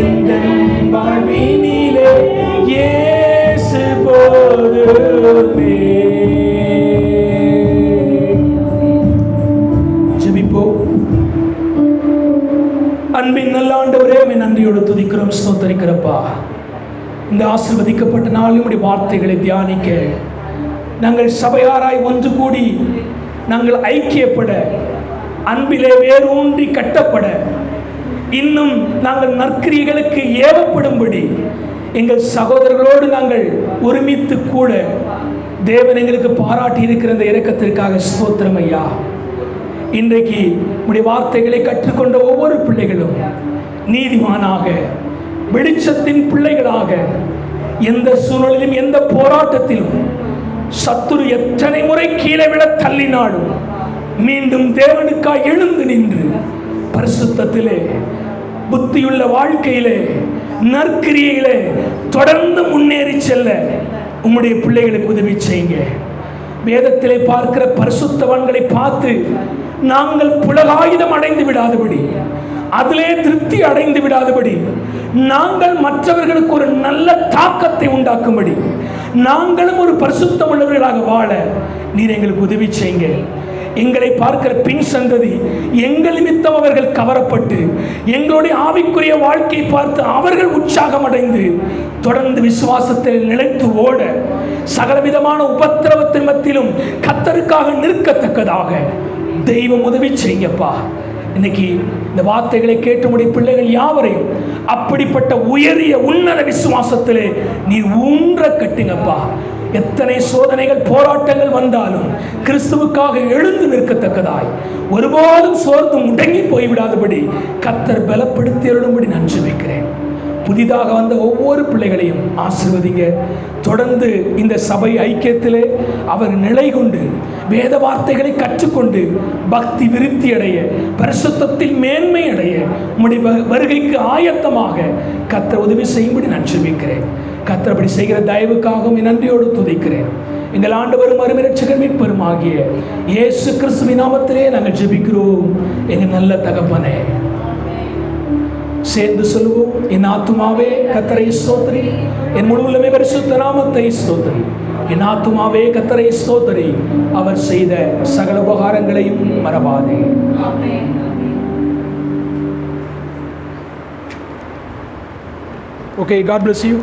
எந்த வாழ்வினிலே இயேசு போதுமே. ஜெபிப்போம். அன்பின் நல்ல ஆண்டவரே, நன்றியோடு துதிக்கிறோம், ஸ்தோத்தரிக்கிறப்பா. இந்த ஆசீர்வதிக்கப்பட்ட நாளும் வார்த்தைகளை தியானிக்க நாங்கள் சபையாராய் ஒன்று கூடி நாங்கள் ஐக்கியப்பட, அன்பிலே வேரூன்றி கட்டப்பட, இன்னும் நாங்கள் நற்கிரியைகளுக்கு ஏவப்படும்படி எங்கள் சகோதரர்களோடு நாங்கள் ஒருமித்து கூட தேவன் எங்களுக்கு பாராட்டி இருக்கிற இந்த இரக்கத்திற்காக ஸ்தோத்திரம் ஐயா. இன்றைக்கு உடைய வார்த்தைகளை கற்றுக்கொண்ட ஒவ்வொரு பிள்ளைகளும் நீதிமானாக, வெளிச்சத்தின் பிள்ளைகளாக, எந்த சூழ்நிலையிலும் எந்த போராட்டத்திலும் சத்துரு எத்தனை முறை கீழே விட தள்ளினாலும் மீண்டும் தேவனுக்காய் எழுந்து நின்று பரிசுத்தத்திலே, புத்தியுள்ள வாழ்க்கையிலே, நற்கிரியையிலே தொடர்ந்து முன்னேறி செல்ல உம்முடைய பிள்ளைகளுக்கு உதவி செய்யுங்க. வேதத்திலே பார்க்கிற பரிசுத்தவான்களை பார்த்து நாங்கள் புலகாயுதம் அடைந்து விடாதபடி, அதிலே திருப்தி அடைந்து விடாதபடி, நாங்கள் மற்றவர்களுக்கு ஒரு நல்ல தாக்கத்தை உண்டாக்கும்படி, நாங்களும் ஒரு பரிசுத்தம் உள்ளவர்களாக வாழ நீர் எங்களுக்கு உதவி செய்யுங்க. எங்களை பார்க்கிற பின் சந்ததி எங்கள் நிமித்தம் அவர்கள் கவரப்பட்டு எங்களுடைய ஆவிக்குரிய வாழ்க்கையை பார்த்து அவர்கள் உற்சாகம் அடைந்து தொடர்ந்து விசுவாசத்தில் நிலைத்து ஓட, சகலவிதமான உபத்திரவத்தின் மத்தியிலும் கர்த்தருக்காக நிற்கத்தக்கதாக தெய்வம் உதவி செய்யுங்கப்பா. இன்னைக்கு இந்த வார்த்தைகளை கேட்டு முடிய பிள்ளைகள் யாவரையும் அப்படிப்பட்ட உயரிய உன்னத விசுவாசத்திலே நீ ஊன்ற கட்டுங்கப்பா. எத்தனை சோதனைகள் போராட்டங்கள் வந்தாலும் கிறிஸ்துவுக்காக எழுந்து நிற்கத்தக்கதாய், ஒருபோதும் சோர்ந்து முடங்கி போய்விடாதபடி கர்த்தர் பலப்படுத்தி அருளும்படி நான் ஜெபிக்கிறேன். புதிதாக வந்த ஒவ்வொரு பிள்ளைகளையும் ஆசீர்வதிங்க. தொடர்ந்து இந்த சபை ஐக்கியத்திலே அவர் நிலை கொண்டு வேத வார்த்தைகளை கற்றுக்கொண்டு பக்தி விருத்தி அடைய, பரிசுத்தத்தில் மேன்மை அடைய, உம்முடைய வருகைக்கு ஆயத்தமாக கர்த்தர் உதவி செய்யும்படி நான் ஜெபிக்கிறேன். கர்த்தர் அப்படி செய்கிற தயவுக்காகவும் நன்றியோடு துதிக்கிறேன். எங்கள் ஆண்டவரும் அருமை இரட்சகர் மீட்பரும் ஆகிய இயேசு கிறிஸ்துவின் நாமத்திலே நாங்கள் ஜெபிக்கிறோம் எங்கள் நல்ல தகப்பனே. சேர்ந்து சொல்லுவோம். என் ஆத்துமாவே கர்த்தரை ஸ்தோத்திரி, என் முழு உள்ளமே பரிசுத்த நாமத்தை ஸ்தோத்திரி. என் ஆத்துமாவே கர்த்தரை ஸ்தோத்திரி, அவர் செய்த சகல உபகாரங்களையும் மறவாதே. Okay, God bless you.